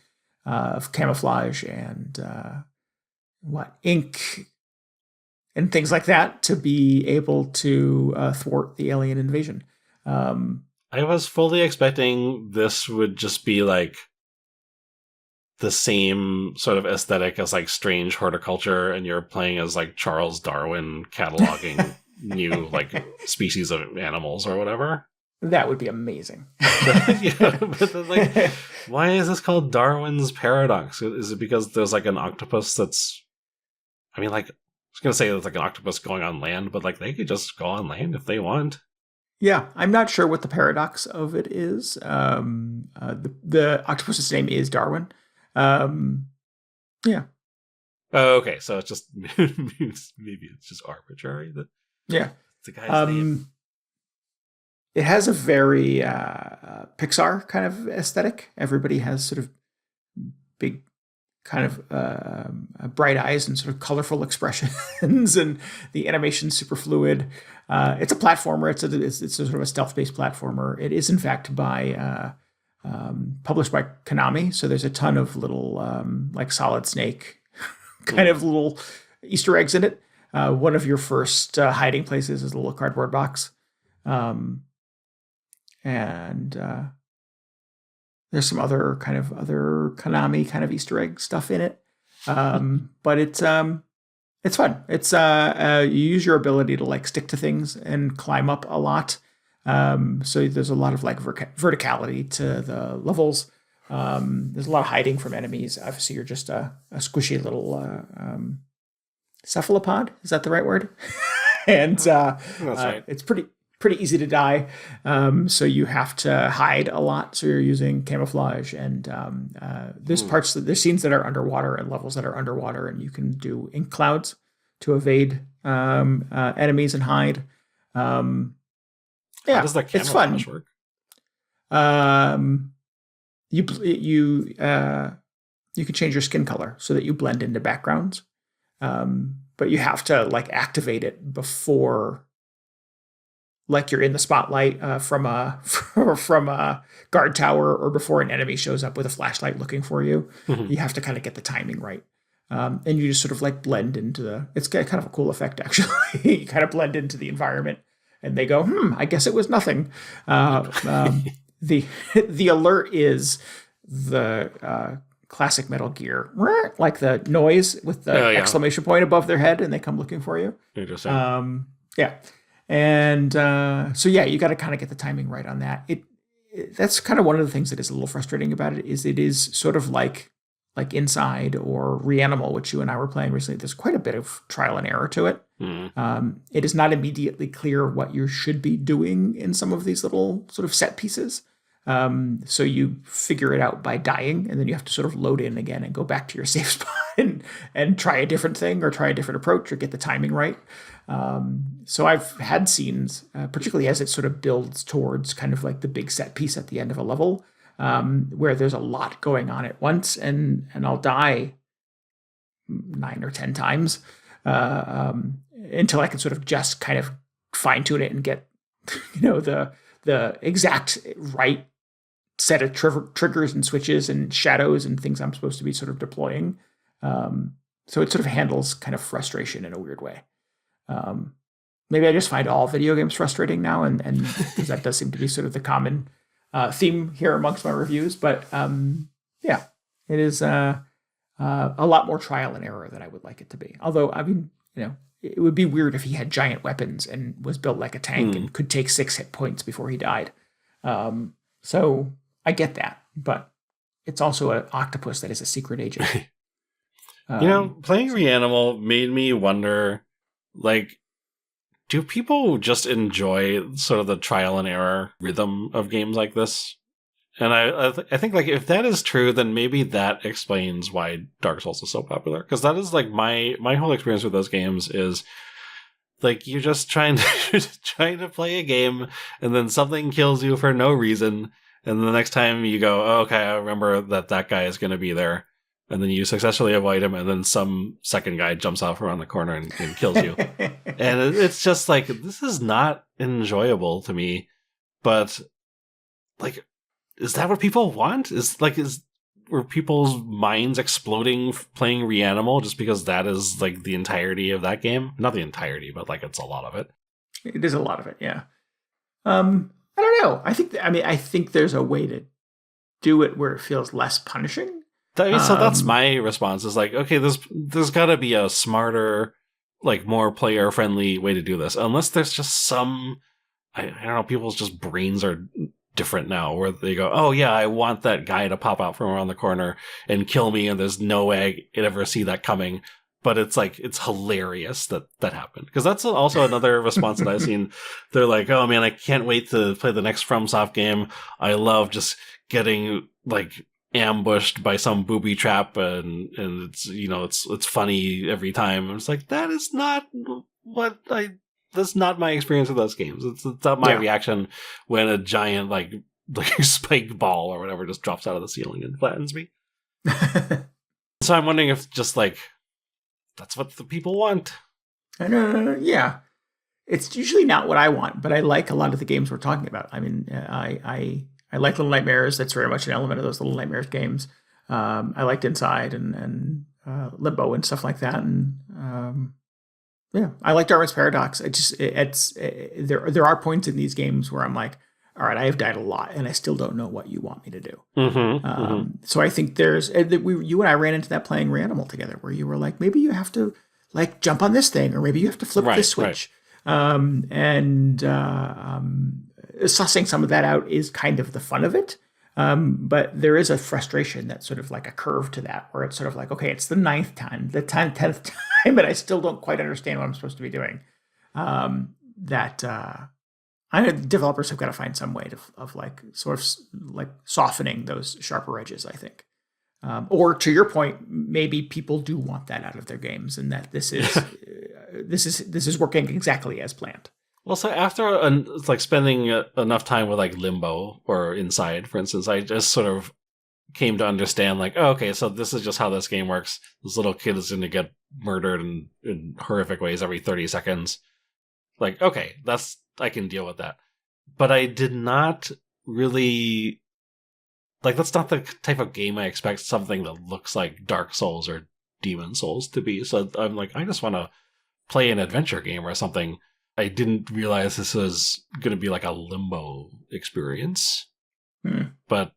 of camouflage and ink and things like that to be able to thwart the alien invasion. I was fully expecting this would just be like the same sort of aesthetic as like Strange Horticulture, and you're playing as like Charles Darwin cataloging new like species of animals or whatever. That would be amazing. Yeah, but like, why is this called Darwin's Paradox? Is it because there's like an octopus that's, I mean, like, I was gonna say it's like an octopus going on land, but like they could just go on land if they want. Yeah, I'm not sure what the paradox of it is. The octopus's name is Darwin. Yeah. Oh, okay. So it's just maybe it's just arbitrary that. Yeah. It's a guy's name. it has a very Pixar kind of aesthetic. Everybody has sort of big kind of bright eyes and sort of colorful expressions, and the animation's super fluid. It's a platformer. It's a sort of a stealth-based platformer. It is in fact published by Konami. So there's a ton of little like Solid Snake kind of little Easter eggs in it. One of your first hiding places is a little cardboard box. And there's some other Konami kind of Easter egg stuff in it. But it's fun. It's you use your ability to like stick to things and climb up a lot. So there's a lot of like verticality to the levels. There's a lot of hiding from enemies. Obviously, you're just a squishy little cephalopod. Is that the right word? And That's right. it's pretty easy to die. So you have to hide a lot. So you're using camouflage, and there's scenes that are underwater and levels that are underwater, and you can do ink clouds to evade enemies and hide. How does that camouflage work? You can change your skin color so that you blend into backgrounds. But you have to like activate it before, like you're in the spotlight from a guard tower, or before an enemy shows up with a flashlight looking for you. Mm-hmm. You have to kind of get the timing right. And you just sort of like blend into it's kind of a cool effect, actually. You kind of blend into the environment, and they go, I guess it was nothing. The alert is the classic Metal Gear, like the noise with the exclamation point above their head, and they come looking for you. Interesting. Yeah. And so you got to kind of get the timing right on that. That's kind of one of the things that is a little frustrating about it. Is it is sort of like Inside or Reanimal, which you and I were playing recently. There's quite a bit of trial and error to it. It is not immediately clear what you should be doing in some of these little sort of set pieces. So you figure it out by dying, and then you have to sort of load in again and go back to your safe spot and try a different thing, or try a different approach, or get the timing right. So I've had scenes, particularly as it sort of builds towards kind of like the big set piece at the end of a level, where there's a lot going on at once, and I'll die 9 or 10 times until I can sort of just kind of fine tune it and get, the exact right set of triggers and switches and shadows and things I'm supposed to be sort of deploying. So it sort of handles kind of frustration in a weird way. Maybe I just find all video games frustrating now, and because that does seem to be sort of the common theme here amongst my reviews. But it is a lot more trial and error than I would like it to be. Although, I mean, it would be weird if he had giant weapons and was built like a tank and could take 6 hit points before he died. So I get that, but it's also an octopus that is a secret agent. Playing Reanimal made me wonder, like, do people just enjoy sort of the trial and error rhythm of games like this? And I think, like, if that is true, then maybe that explains why Dark Souls is so popular. Because that is, like, my whole experience with those games is, like, you're just trying to play a game, and then something kills you for no reason, and the next time you go, oh, okay, I remember that guy is going to be there. And then you successfully avoid him, and then some second guy jumps off around the corner and kills you. And it's just like, this is not enjoyable to me. But, like, is that what people want? Were people's minds exploding playing Reanimal just because that is, like, the entirety of that game? Not the entirety, but, like, it's a lot of it. It is a lot of it, yeah. I don't know. I think there's a way to do it where it feels less punishing. So that's my response, is like, okay, there's got to be a smarter, like, more player friendly way to do this. Unless there's just some, I don't know, people's just brains are different now, where they go, oh yeah, I want that guy to pop out from around the corner and kill me, and there's no way I'd ever see that coming. But it's like, it's hilarious that happened. Because that's also another response that I've seen. They're like, oh man, I can't wait to play the next FromSoft game. I love just getting, like, ambushed by some booby trap, and it's it's funny every time. It's like, that is not what I that's not my experience with those games. It's not my reaction when a giant like spike ball or whatever just drops out of the ceiling and flattens me. So I'm wondering if just like that's what the people want. Yeah. It's usually not what I want, but I like a lot of the games we're talking about. I mean, I like Little Nightmares. That's very much an element of those Little Nightmares games. I liked Inside and Limbo and stuff like that. And I like Darwin's Paradox. There are points in these games where I'm like, all right, I have died a lot, and I still don't know what you want me to do. So I think you and I ran into that playing Reanimal together, where you were like, maybe you have to like jump on this thing, or maybe you have to flip this switch. Sussing some of that out is kind of the fun of it. But there is a frustration that's sort of like a curve to that, where it's sort of like, okay, it's the 9th time, the 10th time, but I still don't quite understand what I'm supposed to be doing. I know developers have got to find some way of like sort of like softening those sharper edges, I think. Or to your point, maybe people do want that out of their games, and that this is this is working exactly as planned. Well, so after like spending enough time with like Limbo or Inside, for instance, I just sort of came to understand like, oh, okay, so this is just how this game works. This little kid is going to get murdered in horrific ways every 30 seconds. Like, okay, I can deal with that. But I did not really like, that's not the type of game I expect something that looks like Dark Souls or Demon Souls to be. So I'm like, I just want to play an adventure game or something. I didn't realize this was going to be like a Limbo experience. But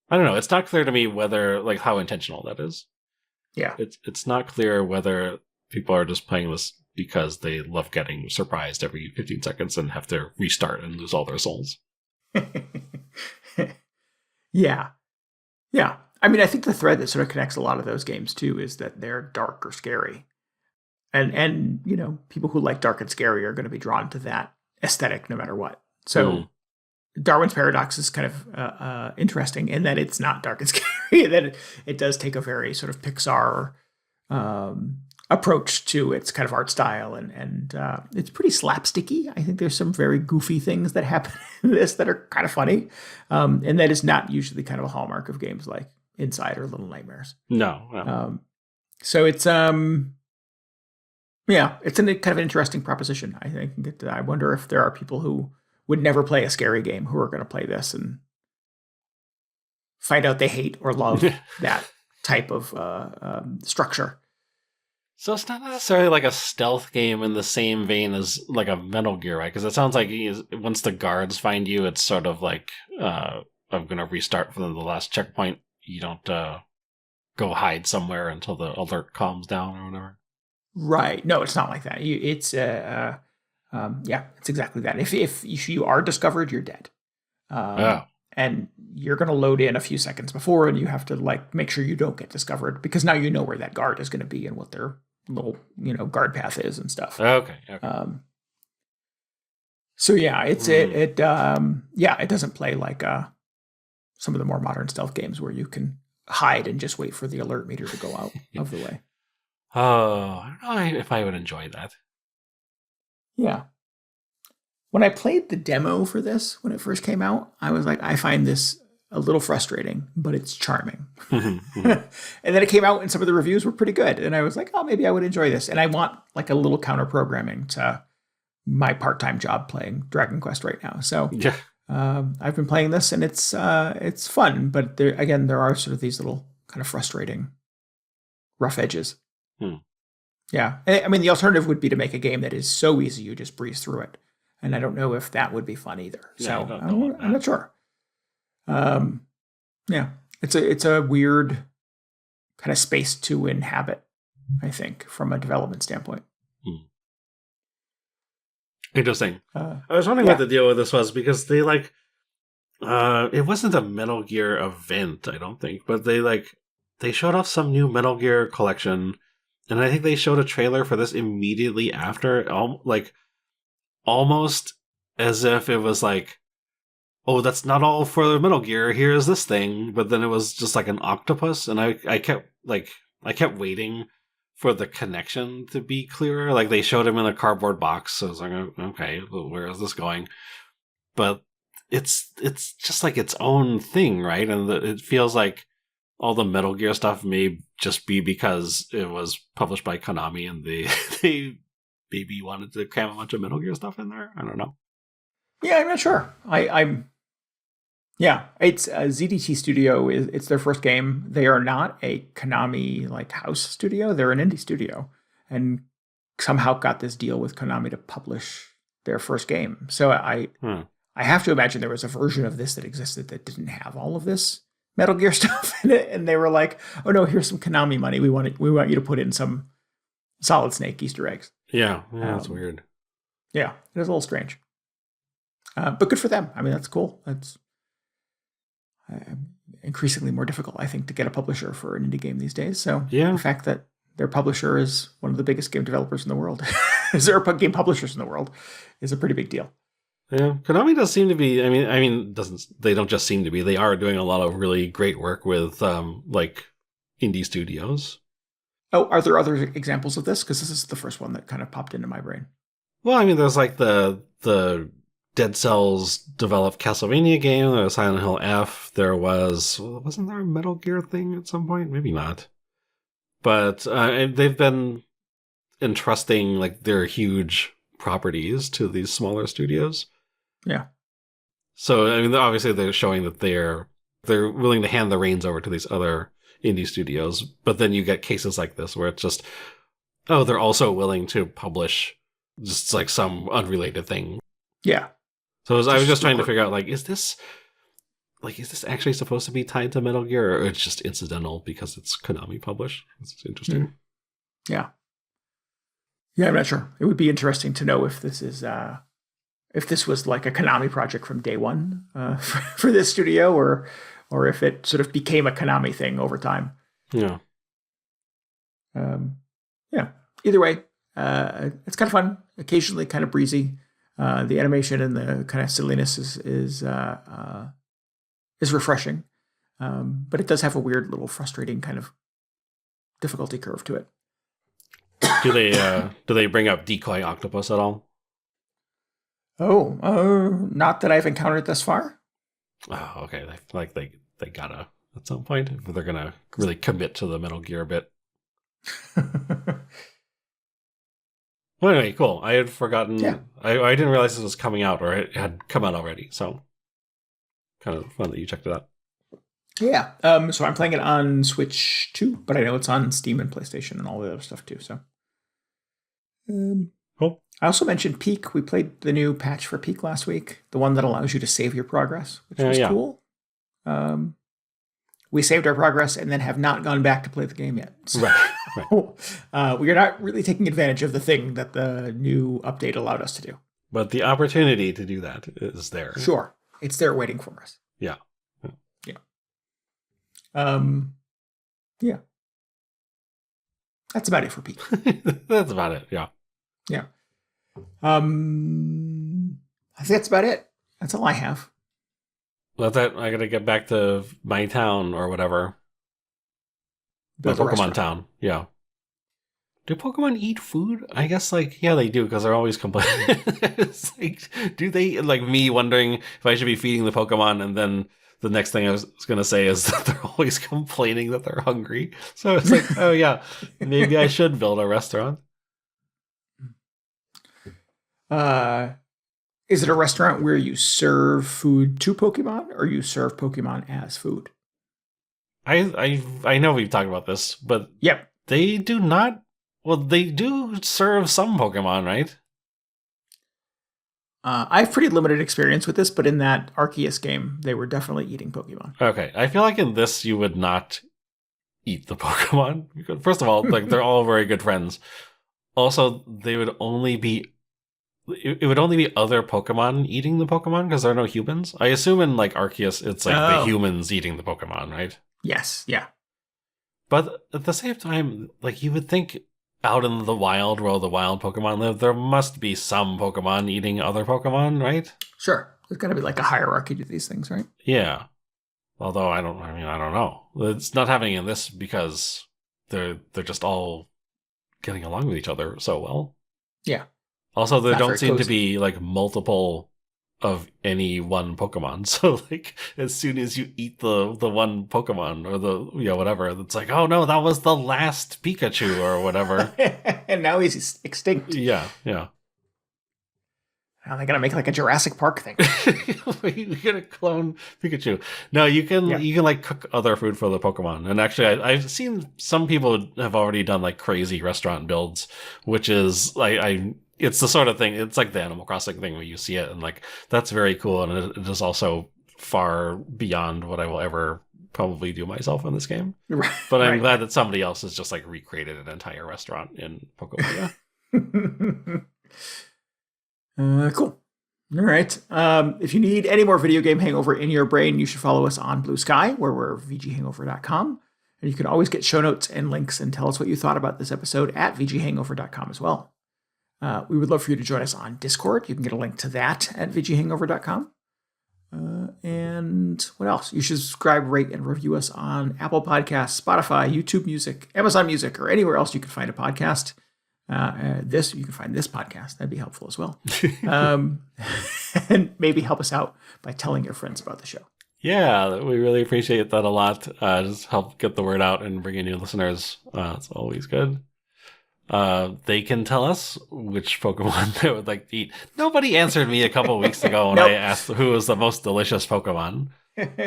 I don't know. It's not clear to me whether, like, how intentional that is. Yeah. It's not clear whether people are just playing this because they love getting surprised every 15 seconds and have to restart and lose all their souls. Yeah. I mean, I think the thread that sort of connects a lot of those games too is that they're dark or scary. And you know, people who like dark and scary are going to be drawn to that aesthetic no matter what. So Darwin's Paradox is kind of interesting in that it's not dark and scary, that it does take a very sort of Pixar approach to its kind of art style, and it's pretty slapsticky. I think there's some very goofy things that happen in this that are kind of funny, and that is not usually kind of a hallmark of games like Inside or Little Nightmares. No. So it's it's a kind of an interesting proposition. I think I wonder if there are people who would never play a scary game who are going to play this and find out they hate or love that type of structure. So it's not necessarily like a stealth game in the same vein as like a Metal Gear, right? Because it sounds like once the guards find you, it's sort of like, I'm going to restart from the last checkpoint. You don't go hide somewhere until the alert calms down or whatever. Right. No, it's not like that. It's exactly that. If you are discovered, you're dead. And you're going to load in a few seconds before, and you have to like make sure you don't get discovered, because now you know where that guard is going to be and what their little, guard path is and stuff. Okay. So yeah, it doesn't play like some of the more modern stealth games where you can hide and just wait for the alert meter to go out of the way. Oh, I don't know if I would enjoy that. Yeah. When I played the demo for this, when it first came out, I was like, I find this a little frustrating, but it's charming. And then it came out and some of the reviews were pretty good. And I was like, oh, maybe I would enjoy this. And I want like a little counter programming to my part-time job playing Dragon Quest right now. So I've been playing this, and it's fun. But there are sort of these little kind of frustrating rough edges. Yeah. I mean, the alternative would be to make a game that is so easy you just breeze through it. And I don't know if that would be fun either. So I'm not sure. It's a weird kind of space to inhabit, I think, from a development standpoint. Interesting. I was wondering what the deal with this was, because they it wasn't a Metal Gear event, I don't think, but they showed off some new Metal Gear collection, and I think they showed a trailer for this immediately after, almost as if it was like, oh, that's not all for Metal Gear, here's this thing, but then it was just like an octopus, and I kept waiting for the connection to be clearer. Like they showed him in a cardboard box, so I was like, okay, well, where is this going? But it's just like its own thing, right? And it feels like all the Metal Gear stuff may just be because it was published by Konami and they maybe wanted to cram a bunch of Metal Gear stuff in there. I don't know. Yeah, I'm not sure. Yeah, it's a ZDT Studio. It's their first game. They are not a Konami like house studio. They're an indie studio, and somehow got this deal with Konami to publish their first game. So I have to imagine there was a version of this that existed that didn't have all of this Metal Gear stuff in it, and they were like, "Oh no, here's some Konami money. We want you to put in some Solid Snake Easter eggs." Yeah, that's weird. Yeah, it is a little strange, but good for them. I mean, that's cool. That's increasingly more difficult, I think, to get a publisher for an indie game these days. So the fact that their publisher is one of the biggest game developers in the world, game publishers in the world, is a pretty big deal. Yeah, Konami does seem to be. I mean, they don't just seem to be. They are doing a lot of really great work with like indie studios. Oh, are there other examples of this? Because this is the first one that kind of popped into my brain. Well, I mean, there's like the Dead Cells developed Castlevania game. There was Silent Hill F. There wasn't there a Metal Gear thing at some point? Maybe not. But they've been entrusting like their huge properties to these smaller studios. Yeah. So I mean, obviously they're showing that they're willing to hand the reins over to these other indie studios. But then you get cases like this where it's just, oh, they're also willing to publish just like some unrelated thing. Yeah. So I was just trying to figure out, like, is this actually supposed to be tied to Metal Gear, or it's just incidental because it's Konami published? It's interesting. Yeah. Yeah, I'm not sure. It would be interesting to know if this is if this was like a Konami project from day one for this studio, or if it sort of became a Konami thing over time. Yeah. Yeah. Either way, it's kind of fun. Occasionally, kind of breezy. The animation and the kind of silliness is refreshing, but it does have a weird little frustrating kind of difficulty curve to it. Do they bring up decoy octopus at all? Oh, not that I've encountered thus far. Oh, okay. They gotta at some point if they're gonna really commit to the Metal Gear bit. Well, anyway, cool. I had forgotten. Yeah. I didn't realize this was coming out, or it had come out already. So, kind of fun that you checked it out. Yeah. So I'm playing it on Switch too, but I know it's on Steam and PlayStation and all the other stuff too. So, cool. I also mentioned Peak. We played the new patch for Peak last week, the one that allows you to save your progress, which was cool. We saved our progress and then have not gone back to play the game yet. So right. We are not really taking advantage of the thing that the new update allowed us to do. But the opportunity to do that is there. Sure. It's there waiting for us. Yeah. Yeah. Yeah. That's about it for Peak. That's about it. Yeah. Yeah. I think that's about it. That's all I have. Well, I gotta get back to my town or whatever. The Pokemon town. Yeah. Do Pokemon eat food? I guess, yeah, they do, because they're always complaining. It's like, do they, like me wondering if I should be feeding the Pokemon, and then the next thing I was going to say is that they're always complaining that they're hungry. So it's like, oh yeah, maybe I should build a restaurant. Is it a restaurant where you serve food to Pokemon, or you serve Pokemon as food? I know we've talked about this, but yep, they do not. Well, they do serve some Pokemon, right? I have pretty limited experience with this, but in that Arceus game, they were definitely eating Pokemon. Okay, I feel like in this you would not eat the Pokemon. First of all, they're all very good friends. Also, they would only be. It would only be other Pokemon eating the Pokemon because there are no humans. I assume in Arceus, it's the humans eating the Pokemon, right? Yes, yeah. But at the same time, you would think out in the wild where all the wild Pokemon live, there must be some Pokemon eating other Pokemon, right? Sure. There's got to be a hierarchy to these things, right? Yeah. Although I don't know. It's not happening in this because they're just all getting along with each other so well. Yeah. Also, there don't seem to be like multiple of any one Pokemon. So like as soon as you eat the one Pokemon or the whatever, it's like, oh no, that was the last Pikachu or whatever. And now he's extinct. Yeah. Now they're gonna make like a Jurassic Park thing. We're gonna clone Pikachu. No, you can like cook other food for the Pokemon. And actually, I've seen some people have already done like crazy restaurant builds, which is it's the sort of thing. It's like the Animal Crossing thing where you see it and like that's very cool. And it is also far beyond what I will ever probably do myself in this game. Right. But I'm glad that somebody else has just like recreated an entire restaurant in Pokopia. Cool. All right. If you need any more video game hangover in your brain, you should follow us on Blue Sky, where we're VGHangover.com. And you can always get show notes and links and tell us what you thought about this episode at VGHangover.com as well. We would love for you to join us on Discord. You can get a link to that at VGHangover.com. And what else? You should subscribe, rate, and review us on Apple Podcasts, Spotify, YouTube Music, Amazon Music, or anywhere else you can find a podcast. You can find this podcast. That'd be helpful as well. And maybe help us out by telling your friends about the show. Yeah, we really appreciate that a lot. Just help get the word out and bring in new listeners. It's always good. They can tell us which Pokemon they would like to eat. Nobody answered me a couple of weeks ago when I asked who was the most delicious Pokemon.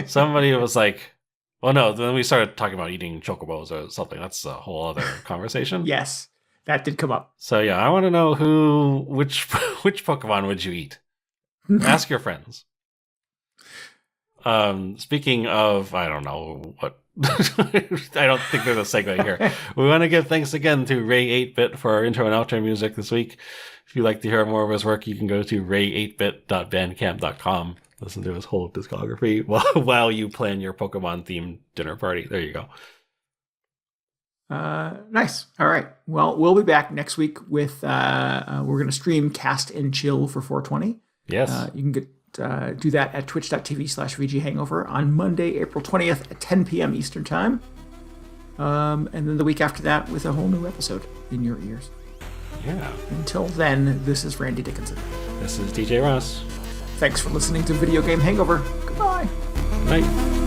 Somebody was like, well, no, then we started talking about eating chocobos or something. That's a whole other conversation. Yes. That did come up. So yeah, I want to know which Pokemon would you eat? Ask your friends. Speaking of, I don't know what. I don't think there's a segue here. We want to give thanks again to Ray 8-Bit for our intro and outro music this week. If you'd like to hear more of his work, you can go to ray8bit.bandcamp.com. Listen to his whole discography while you plan your Pokemon-themed dinner party. There you go. Nice. All right. Well, we'll be back next week with we're going to stream Cast and Chill for 420. Yes. You can do that at twitch.tv/VGHangover on Monday, April 20th at 10 p.m. Eastern Time. And then the week after that with a whole new episode in your ears. Yeah. Until then, this is Randy Dickinson. This is DJ Ross. Thanks for listening to Video Game Hangover. Goodbye. Night.